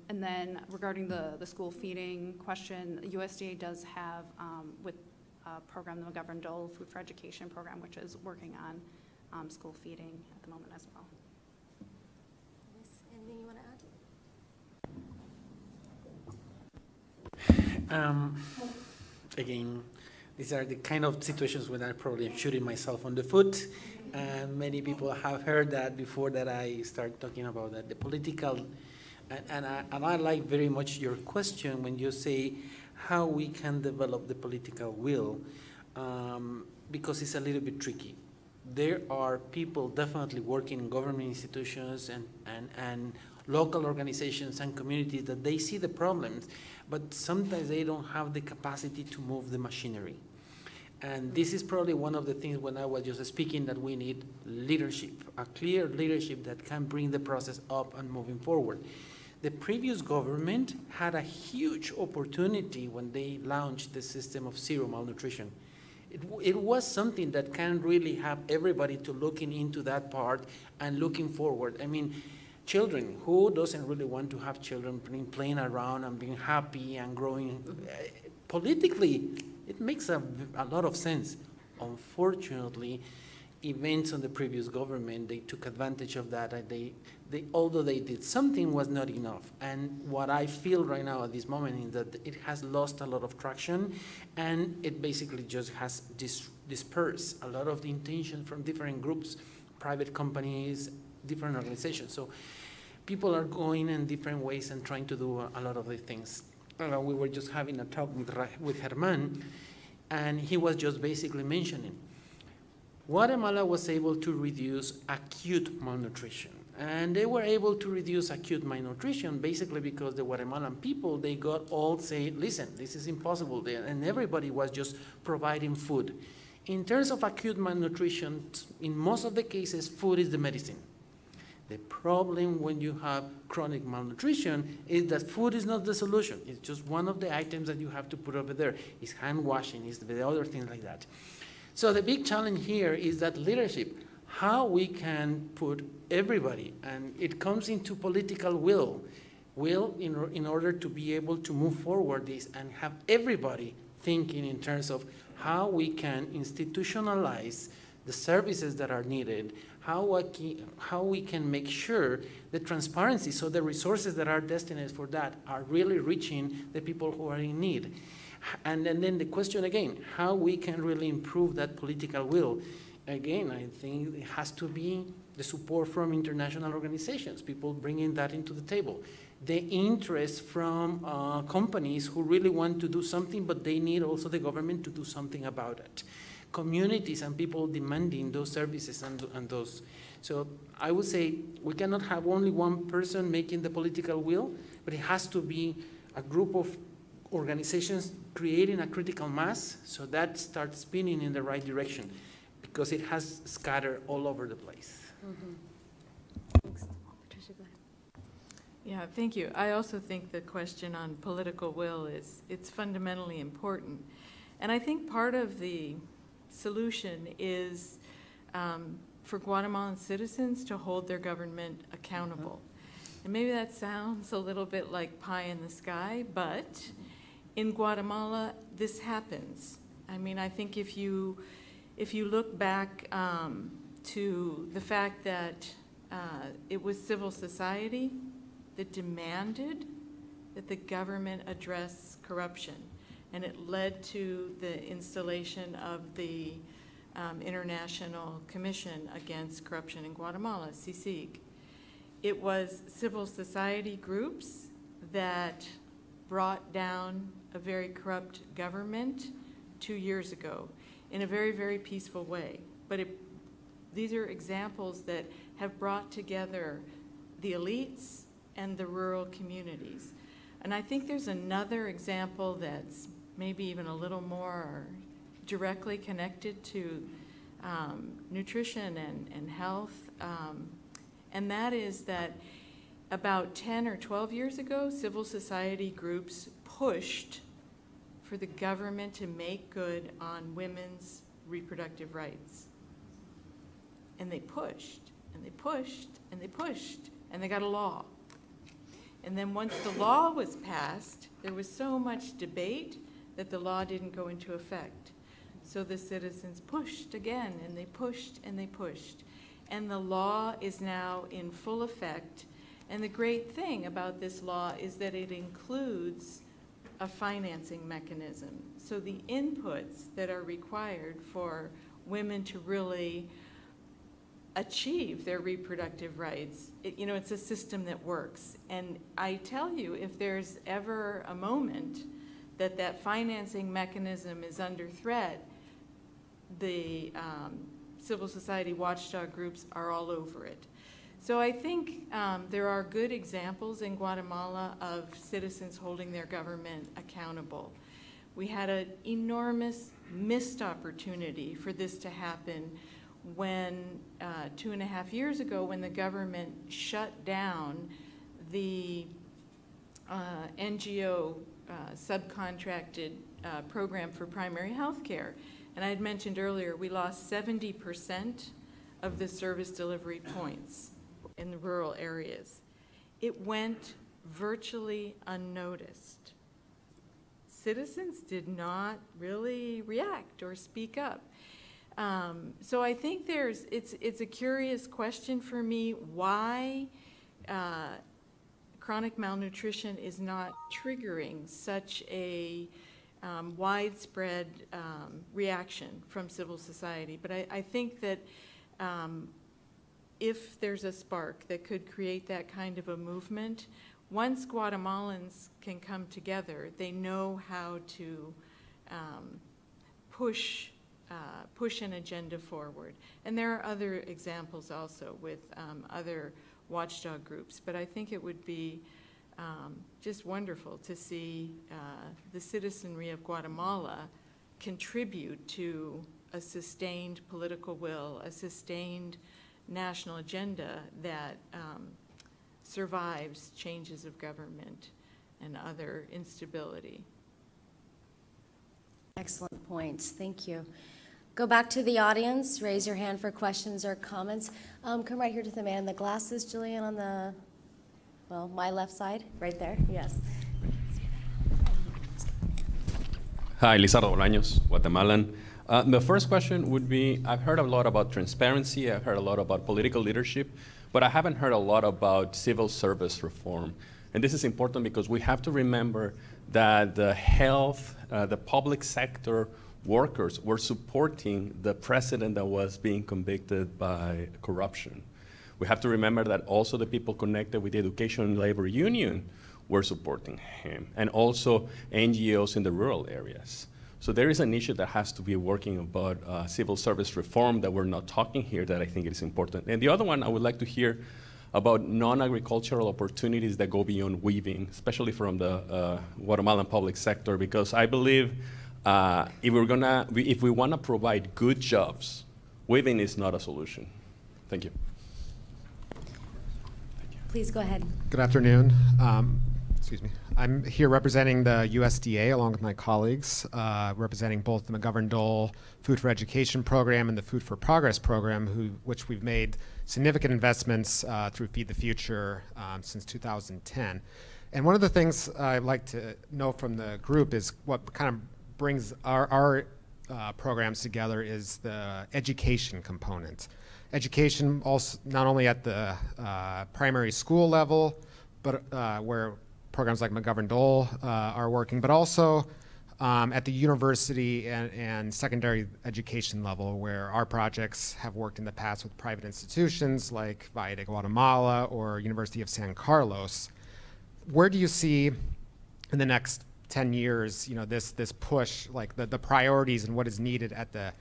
And then regarding the school feeding question, USDA does have with a program, the McGovern-Dole Food for Education program, which is working on school feeding at the moment as well. Anything you want to add? Again, these are the kind of situations when I probably am shooting myself on the foot. And many people have heard that before that I start talking about that. The political, and I like very much your question when you say how we can develop the political will, because it's a little bit tricky. There are people definitely working in government institutions and local organizations and communities that they see the problems, but sometimes they don't have the capacity to move the machinery. And this is probably one of the things when I was just speaking that we need leadership, a clear leadership that can bring the process up and moving forward. The previous government had a huge opportunity when they launched the system of zero malnutrition. It was something that can really have everybody to looking into that part and looking forward. I mean, children. Who doesn't really want to have children playing around and being happy and growing? Politically, it makes a lot of sense. Unfortunately, events on the previous government, they took advantage of that, and although they did something, was not enough. And what I feel right now at this moment is that it has lost a lot of traction, and it basically just has dispersed a lot of the intention from different groups, private companies, different organizations. So people are going in different ways and trying to do a lot of the things. We were just having a talk with Herman, and he was just basically mentioning Guatemala was able to reduce acute malnutrition. And they were able to reduce acute malnutrition basically because the Guatemalan people, they got all say, listen, this is impossible. And everybody was just providing food. In terms of acute malnutrition, in most of the cases, food is the medicine. The problem when you have chronic malnutrition is that food is not the solution. It's just one of the items that you have to put over there. It's hand washing, it's the other things like that. So the big challenge here is that leadership, how we can put everybody, and it comes into political will in order to be able to move forward this and have everybody thinking in terms of how we can institutionalize the services that are needed, how we can make sure the transparency, so the resources that are destined for that are really reaching the people who are in need. And then the question again, how we can really improve that political will. Again, I think it has to be the support from international organizations, people bringing that into the table. The interest from companies who really want to do something, but they need also the government to do something about it. Communities and people demanding those services and those. So I would say we cannot have only one person making the political will, but it has to be a group of organizations creating a critical mass so that starts spinning in the right direction, because it has scattered all over the place. Mm-hmm. Thanks. Patricia, go ahead. Yeah, thank you. I also think the question on political will it's fundamentally important. And I think part of the solution is for Guatemalan citizens to hold their government accountable. And maybe that sounds a little bit like pie in the sky, but in Guatemala, this happens. I mean, I think if you look back to the fact that it was civil society that demanded that the government address corruption, and it led to the installation of the International Commission Against Corruption in Guatemala, CICIG. It was civil society groups that brought down a very corrupt government 2 years ago in a very, very peaceful way. But these are examples that have brought together the elites and the rural communities. And I think there's another example that's maybe even a little more directly connected to nutrition and health, and that is that about 10 or 12 years ago, civil society groups pushed for the government to make good on women's reproductive rights. And they pushed, and they pushed, and they pushed, and they got a law. And then once the law was passed, there was so much debate that the law didn't go into effect. So the citizens pushed again, and they pushed, and they pushed. And the law is now in full effect. And the great thing about this law is that it includes a financing mechanism. So the inputs that are required for women to really achieve their reproductive rights, it's a system that works. And I tell you, if there's ever a moment that that financing mechanism is under threat, the civil society watchdog groups are all over it. So I think there are good examples in Guatemala of citizens holding their government accountable. We had an enormous missed opportunity for this to happen when 2.5 years ago, when the government shut down the NGO subcontracted program for primary health care. And I had mentioned earlier, we lost 70% of the service delivery points in the rural areas. It went virtually unnoticed. Citizens did not really react or speak up. So I think it's a curious question for me why chronic malnutrition is not triggering such a widespread reaction from civil society. But I think that if there's a spark that could create that kind of a movement, once Guatemalans can come together, they know how to push an agenda forward. And there are other examples also with other watchdog groups, but I think it would be just wonderful to see the citizenry of Guatemala contribute to a sustained political will, a sustained national agenda that survives changes of government and other instability. Excellent points. Thank you. Go back to the audience. Raise your hand for questions or comments. Come right here to the man in the glasses, Jillian, on the, well, my left side, right there. Yes. Hi, Lizardo Bolaños, Guatemalan. The first question would be, I've heard a lot about transparency, I've heard a lot about political leadership, but I haven't heard a lot about civil service reform. And this is important because we have to remember that the health, the public sector workers were supporting the president that was being convicted by corruption. We have to remember that also the people connected with the Education and Labor Union were supporting him, and also NGOs in the rural areas. So there is an issue that has to be working about civil service reform that we're not talking here that I think is important. And the other one, I would like to hear about non-agricultural opportunities that go beyond weaving, especially from the Guatemalan public sector, because I believe if we want to provide good jobs, weaving is not a solution. Thank you. Please go ahead. Good afternoon. Excuse me. I'm here representing the USDA along with my colleagues, representing both the McGovern-Dole Food for Education program and the Food for Progress program, which we've made significant investments through Feed the Future since 2010. And one of the things I'd like to know from the group is what kind of brings our programs together is the education component. Education also not only at the primary school level, but where programs like McGovern-Dole are working, but also at the university and secondary education level, where our projects have worked in the past with private institutions like Valle de Guatemala or University of San Carlos. Where do you see in the next 10 years, this push, like the priorities and what is needed at the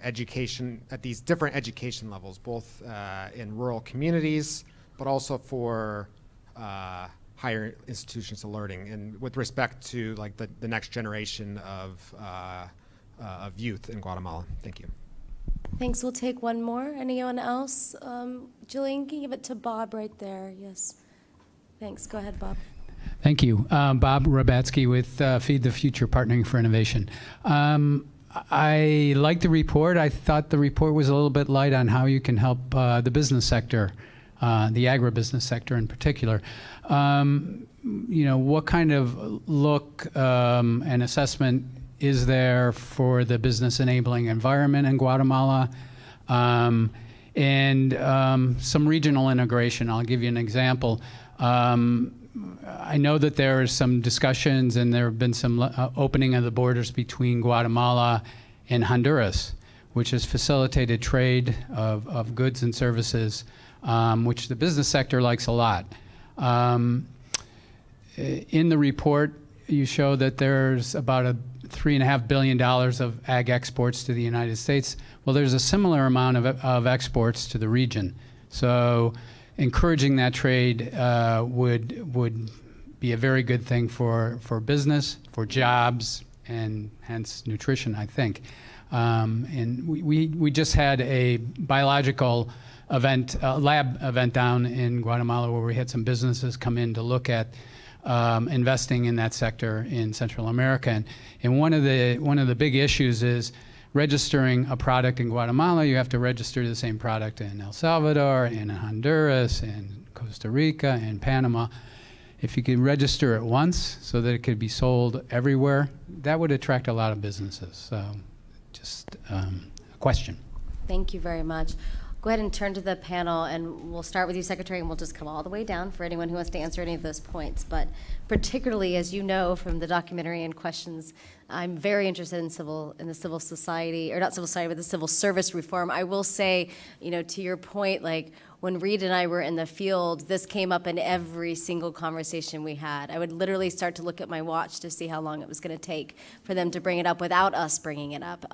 education, at these different education levels, both in rural communities, but also for higher institutions of learning, and with respect to like the next generation of youth in Guatemala? Thank you. Thanks. We'll take one more. Anyone else? Jillian, can you give it to Bob right there? Yes. Thanks. Go ahead, Bob. Thank you. Bob Rabatsky with Feed the Future, Partnering for Innovation. I like the report. I thought the report was a little bit light on how you can help the business sector, the agribusiness sector in particular. What kind of look and assessment is there for the business enabling environment in Guatemala? And some regional integration. I'll give you an example. I know that there are some discussions and there have been some opening of the borders between Guatemala and Honduras, which has facilitated trade of goods and services, which the business sector likes a lot. In the report, you show that there's about $3.5 billion of ag exports to the United States. Well, there's a similar amount of exports to the region. So encouraging that trade would be a very good thing for business, for jobs, and hence nutrition, I think. And we just had a biological event, lab event down in Guatemala where we had some businesses come in to look at investing in that sector in Central America. And one of the big issues is registering a product in Guatemala, you have to register the same product in El Salvador, in Honduras, in Costa Rica, in Panama. If you could register it once so that it could be sold everywhere, that would attract a lot of businesses. So just a question. Thank you very much. Go ahead and turn to the panel, and we'll start with you, Secretary, and we'll just come all the way down for anyone who wants to answer any of those points. But particularly, as you know from the documentary and questions, I'm very interested in the civil society, or not civil society, but the civil service reform. I will say, you know, to your point, like when Reed and I were in the field, this came up in every single conversation we had. I would literally start to look at my watch to see how long it was going to take for them to bring it up without us bringing it up.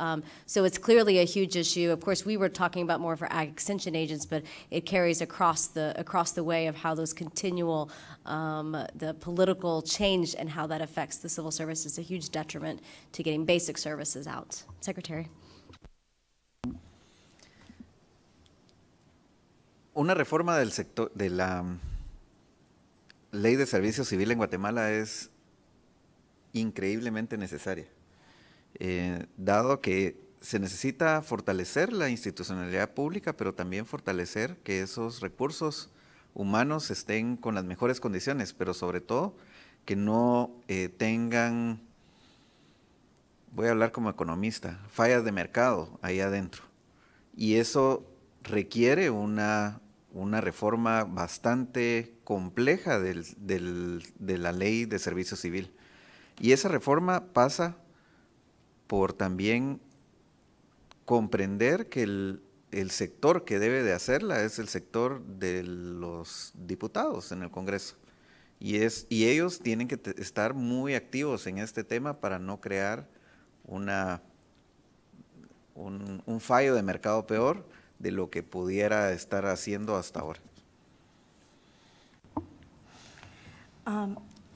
So it's clearly a huge issue. Of course, we were talking about more for ag extension agents, but it carries across the way of how those continual, the political change and how that affects the civil service is a huge detriment to getting basic services out. Secretary. Una reforma del sector de la ley de servicio civil en Guatemala es increíblemente necesaria, dado que se necesita fortalecer la institucionalidad pública, pero también fortalecer que esos recursos humanos estén con las mejores condiciones, pero sobre todo que no tengan, voy a hablar como economista, fallas de mercado ahí adentro. Y eso requiere una reforma bastante compleja de la ley de servicio civil. Y esa reforma pasa por también comprender que el sector que debe de hacerla es el sector de los diputados en el Congreso. Y ellos tienen que estar muy activos en este tema para no crear un fallo de mercado peor de lo que pudiera estar haciendo hasta ahora.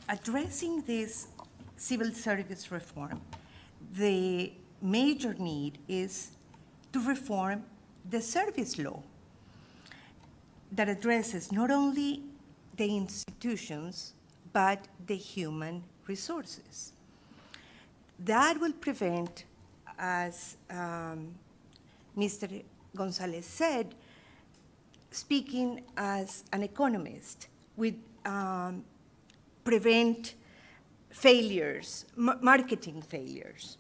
Addressing this civil service reform, the major need is to reform the service law that addresses not only the institutions, but the human resources. That will prevent, as Mr. Gonzalez said, speaking as an economist, would prevent failures, marketing failures.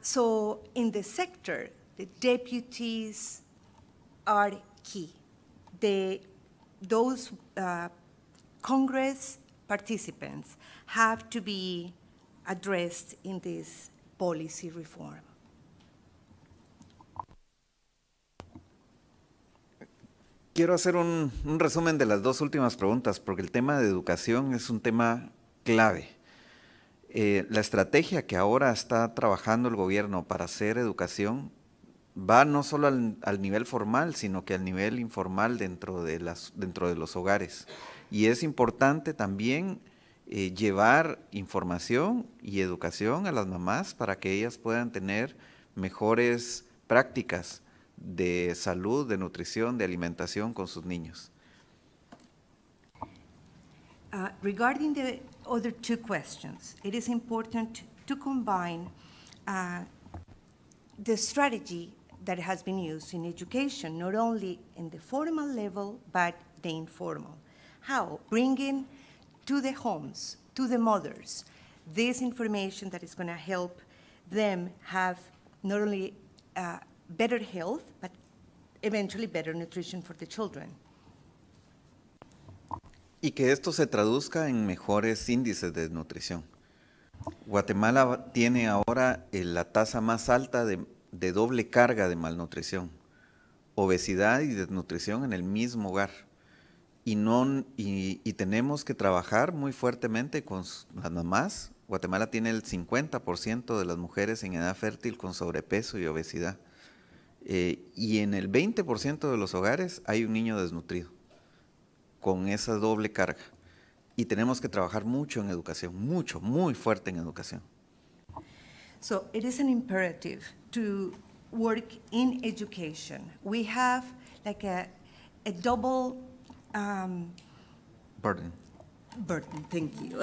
So in the sector, the deputies are key. Those Congress participants have to be addressed in this policy reform. Quiero hacer un resumen de las dos últimas preguntas, porque el tema de educación es un tema clave. La estrategia que ahora está trabajando el gobierno para hacer educación va no solo al nivel formal, sino que al nivel informal dentro de los hogares. Y es importante también llevar información y educación a las mamás para que ellas puedan tener mejores prácticas de salud, de nutrición, de alimentación con sus niños. Regarding the other two questions, it is important to combine the strategy that has been used in education, not only in the formal level, but the informal. How? Bringing to the homes, to the mothers, this information that is going to help them have not only better health, but eventually better nutrition for the children. Y que esto se traduzca en mejores índices de nutrición. Guatemala tiene ahora la tasa más alta de doble carga de malnutrición, obesidad y desnutrición en el mismo hogar. Y tenemos que trabajar muy fuertemente con las mamás. Guatemala tiene el 50% de las mujeres en edad fértil con sobrepeso y obesidad. Y en el 20% de los hogares hay un niño desnutrido, con esa doble carga. Y tenemos que trabajar mucho en educación, muy fuerte en educación. So it is an imperative to work in education. We have like a double burden. Burden, thank you.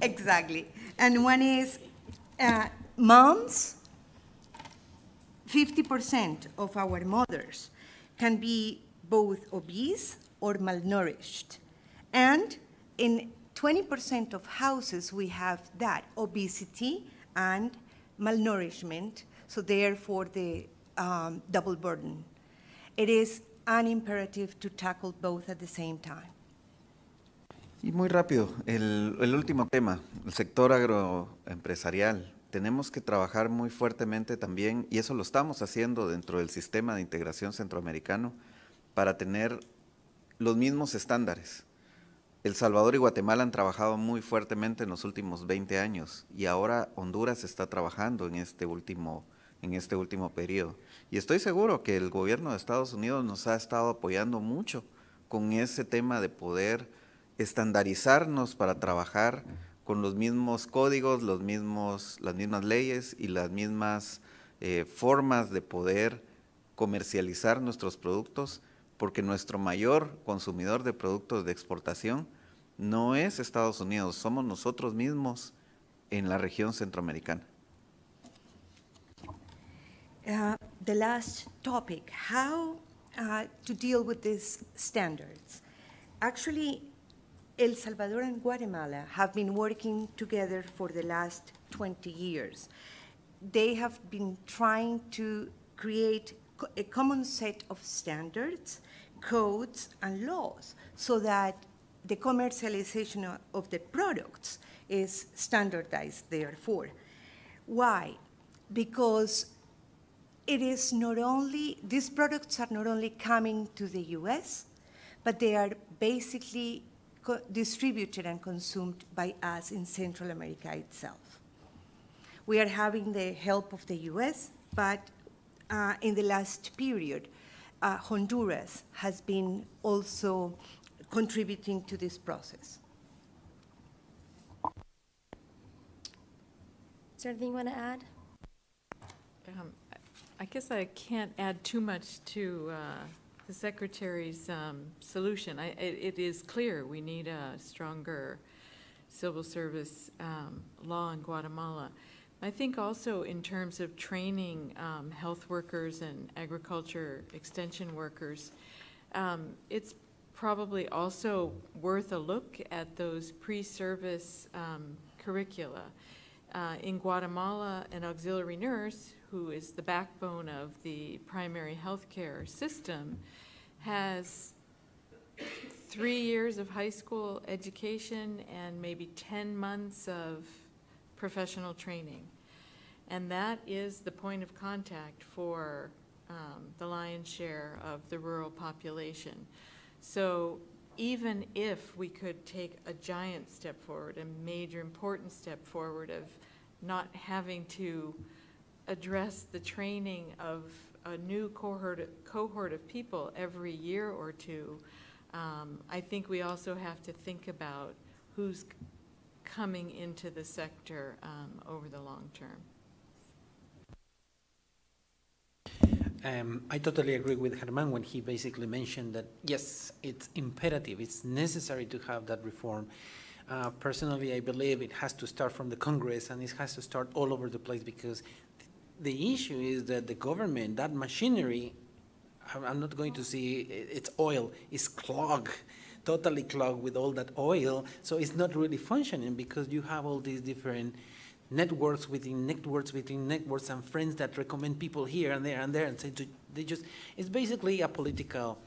Exactly. And one is Moms, 50% of our mothers can be both obese or malnourished. And in 20% of houses, we have that, obesity and malnourishment, so therefore the double burden. It is an imperative to tackle both at the same time. Y muy rápido, el último tema, el sector agroempresarial. Tenemos que trabajar muy fuertemente también, y eso lo estamos haciendo dentro del sistema de integración centroamericano, para tener los mismos estándares. El Salvador y Guatemala han trabajado muy fuertemente en los últimos 20 años, y ahora Honduras está trabajando en este último periodo. Y estoy seguro que el gobierno de Estados Unidos nos ha estado apoyando mucho con ese tema de poder estandarizarnos para trabajar con los mismos códigos, las mismas leyes y las mismas formas de poder comercializar nuestros productos, porque nuestro mayor consumidor de productos de exportación no es Estados Unidos, somos nosotros mismos en la región centroamericana. The last topic, how to deal with these standards. Actually, El Salvador and Guatemala have been working together for the last 20 years. They have been trying to create a common set of standards, codes, and laws so that the commercialization of the products is standardized, therefore. Why? Because it is not only, these products are not only coming to the US, but they are basically distributed and consumed by us in Central America itself. We are having the help of the US, but in the last period, Honduras has been also contributing to this process. Is there anything you want to add? I guess I can't add too much to the Secretary's solution. It is clear we need a stronger civil service law in Guatemala. I think also in terms of training health workers and agriculture extension workers, it's probably also worth a look at those pre-service curricula. In Guatemala, an auxiliary nurse, who is the backbone of the primary health care system, has 3 years of high school education and maybe 10 months of professional training. And that is the point of contact for the lion's share of the rural population. So even if we could take a giant step forward, a major important step forward of not having to address the training of a new cohort of people every year or two, I think we also have to think about who's coming into the sector over the long term. I totally agree with Germán when he basically mentioned that, yes, it's imperative, it's necessary to have that reform. Personally, I believe it has to start from the Congress, and it has to start all over the place, because the issue is that the government, that machinery, I'm not going to see its oil, is clogged, totally clogged with all that oil, so it's not really functioning, because you have all these different networks within networks within networks, and friends that recommend people here and there and there, and say they just, it's basically a political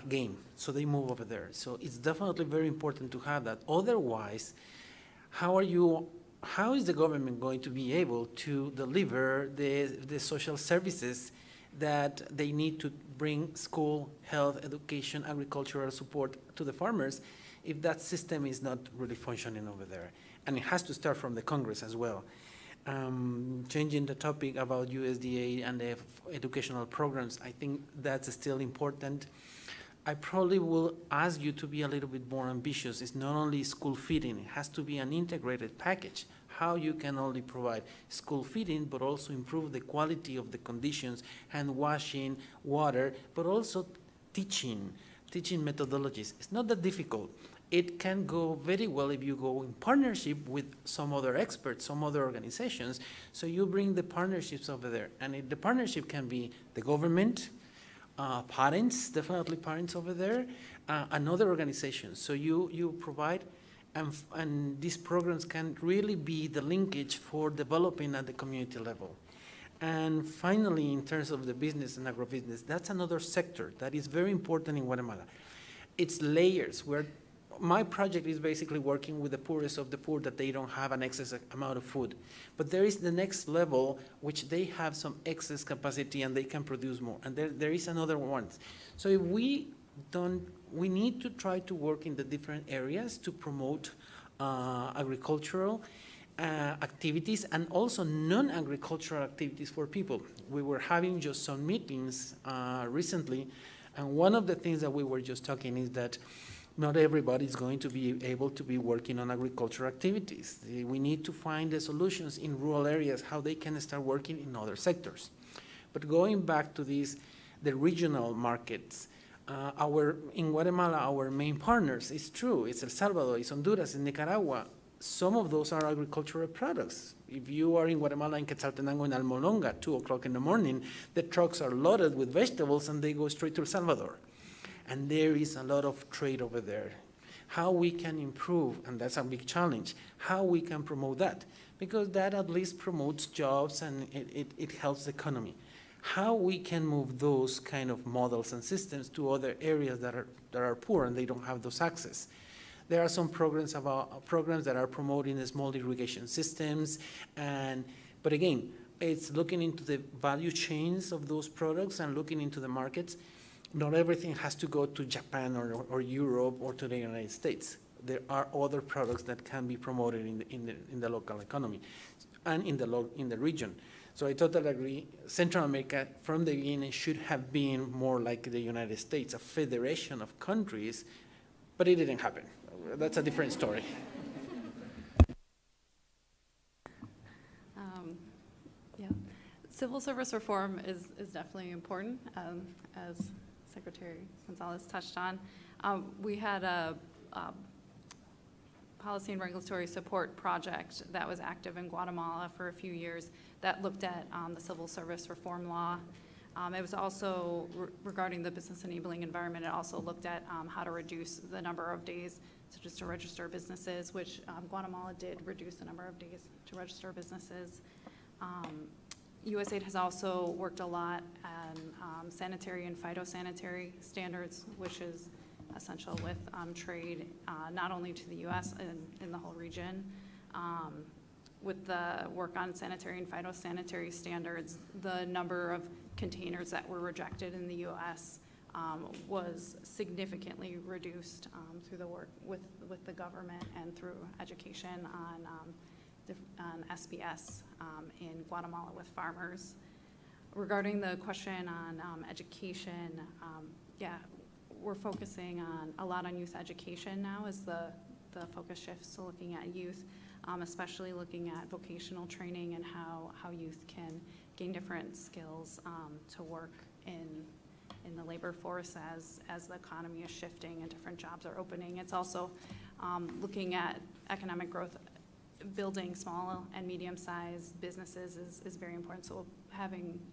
game, so they move over there. So it's definitely very important to have that. Otherwise, how is the government going to be able to deliver the social services that they need to bring school, health, education, agricultural support to the farmers if that system is not really functioning over there? And it has to start from the Congress as well. Changing the topic about USDA and the educational programs, I think that's still important. I probably will ask you to be a little bit more ambitious. It's not only school feeding, it has to be an integrated package. How you can only provide school feeding, but also improve the quality of the conditions, hand washing, water, but also teaching methodologies. It's not that difficult. it can go very well if you go in partnership with some other experts, some other organizations. So you bring the partnerships over there. And the partnership can be the government, parents, definitely parents over there, and other organizations. So you provide, and these programs can really be the linkage for developing at the community level. And finally, in terms of the business and agribusiness, that's another sector that is very important in Guatemala. It's layers where my project is basically working with the poorest of the poor that they don't have an excess amount of food. But there is the next level, which they have some excess capacity and they can produce more. And there is another one. So if we need to try to work in the different areas to promote agricultural activities and also non-agricultural activities for people. We were having just some meetings recently, and one of the things that we were just talking is that not everybody is going to be able to be working on agricultural activities. We need to find the solutions in rural areas, how they can start working in other sectors. But going back to the regional markets, in Guatemala, our main partners, it's true, it's El Salvador, it's Honduras, it's Nicaragua. Some of those are agricultural products. If you are in Guatemala, in Quetzaltenango, in Almolonga, 2 o'clock in the morning, the trucks are loaded with vegetables and they go straight to El Salvador. And there is a lot of trade over there. How we can improve, and that's a big challenge, how we can promote that, because that at least promotes jobs and it helps the economy. How we can move those kind of models and systems to other areas that are poor and they don't have those access. There are some programs that are promoting the small irrigation systems, but again, it's looking into the value chains of those products and looking into the markets. Not everything has to go to Japan or Europe or to the United States. There are other products that can be promoted in the local economy and in the region. So I totally agree. Central America, from the beginning, should have been more like the United States, a federation of countries, but it didn't happen. That's a different story. Yeah, civil service reform is definitely important, as Secretary Gonzalez touched on. We had a policy and regulatory support project that was active in Guatemala for a few years that looked at the civil service reform law. It was also regarding the business enabling environment. It also looked at how to reduce the number of days such as to register businesses, which Guatemala did reduce the number of days to register businesses. USAID has also worked a lot on sanitary and phytosanitary standards, which is essential with trade, not only to the U.S. and in the whole region. With the work on sanitary and phytosanitary standards, the number of containers that were rejected in the U.S. Was significantly reduced through the work with the government and through education on SBS in Guatemala with farmers. Regarding the question on education, yeah, we're focusing a lot on youth education now as the focus shifts to looking at youth, especially looking at vocational training and how youth can gain different skills to work in the labor force as the economy is shifting and different jobs are opening. It's also looking at economic growth. Building small and medium-sized businesses is very important. So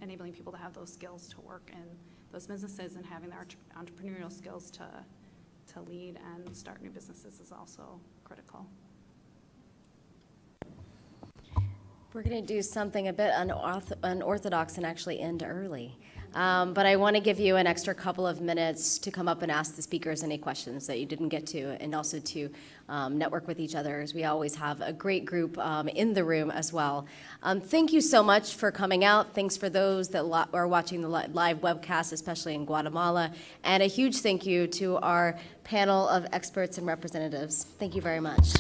enabling people to have those skills to work in those businesses and having their entrepreneurial skills to lead and start new businesses is also critical. We're going to do something a bit unorthodox and actually end early. But I want to give you an extra couple of minutes to come up and ask the speakers any questions that you didn't get to, and also to network with each other, as we always have a great group in the room as well. Thank you so much for coming out. Thanks for those that are watching the live webcast, especially in Guatemala. And a huge thank you to our panel of experts and representatives. Thank you very much.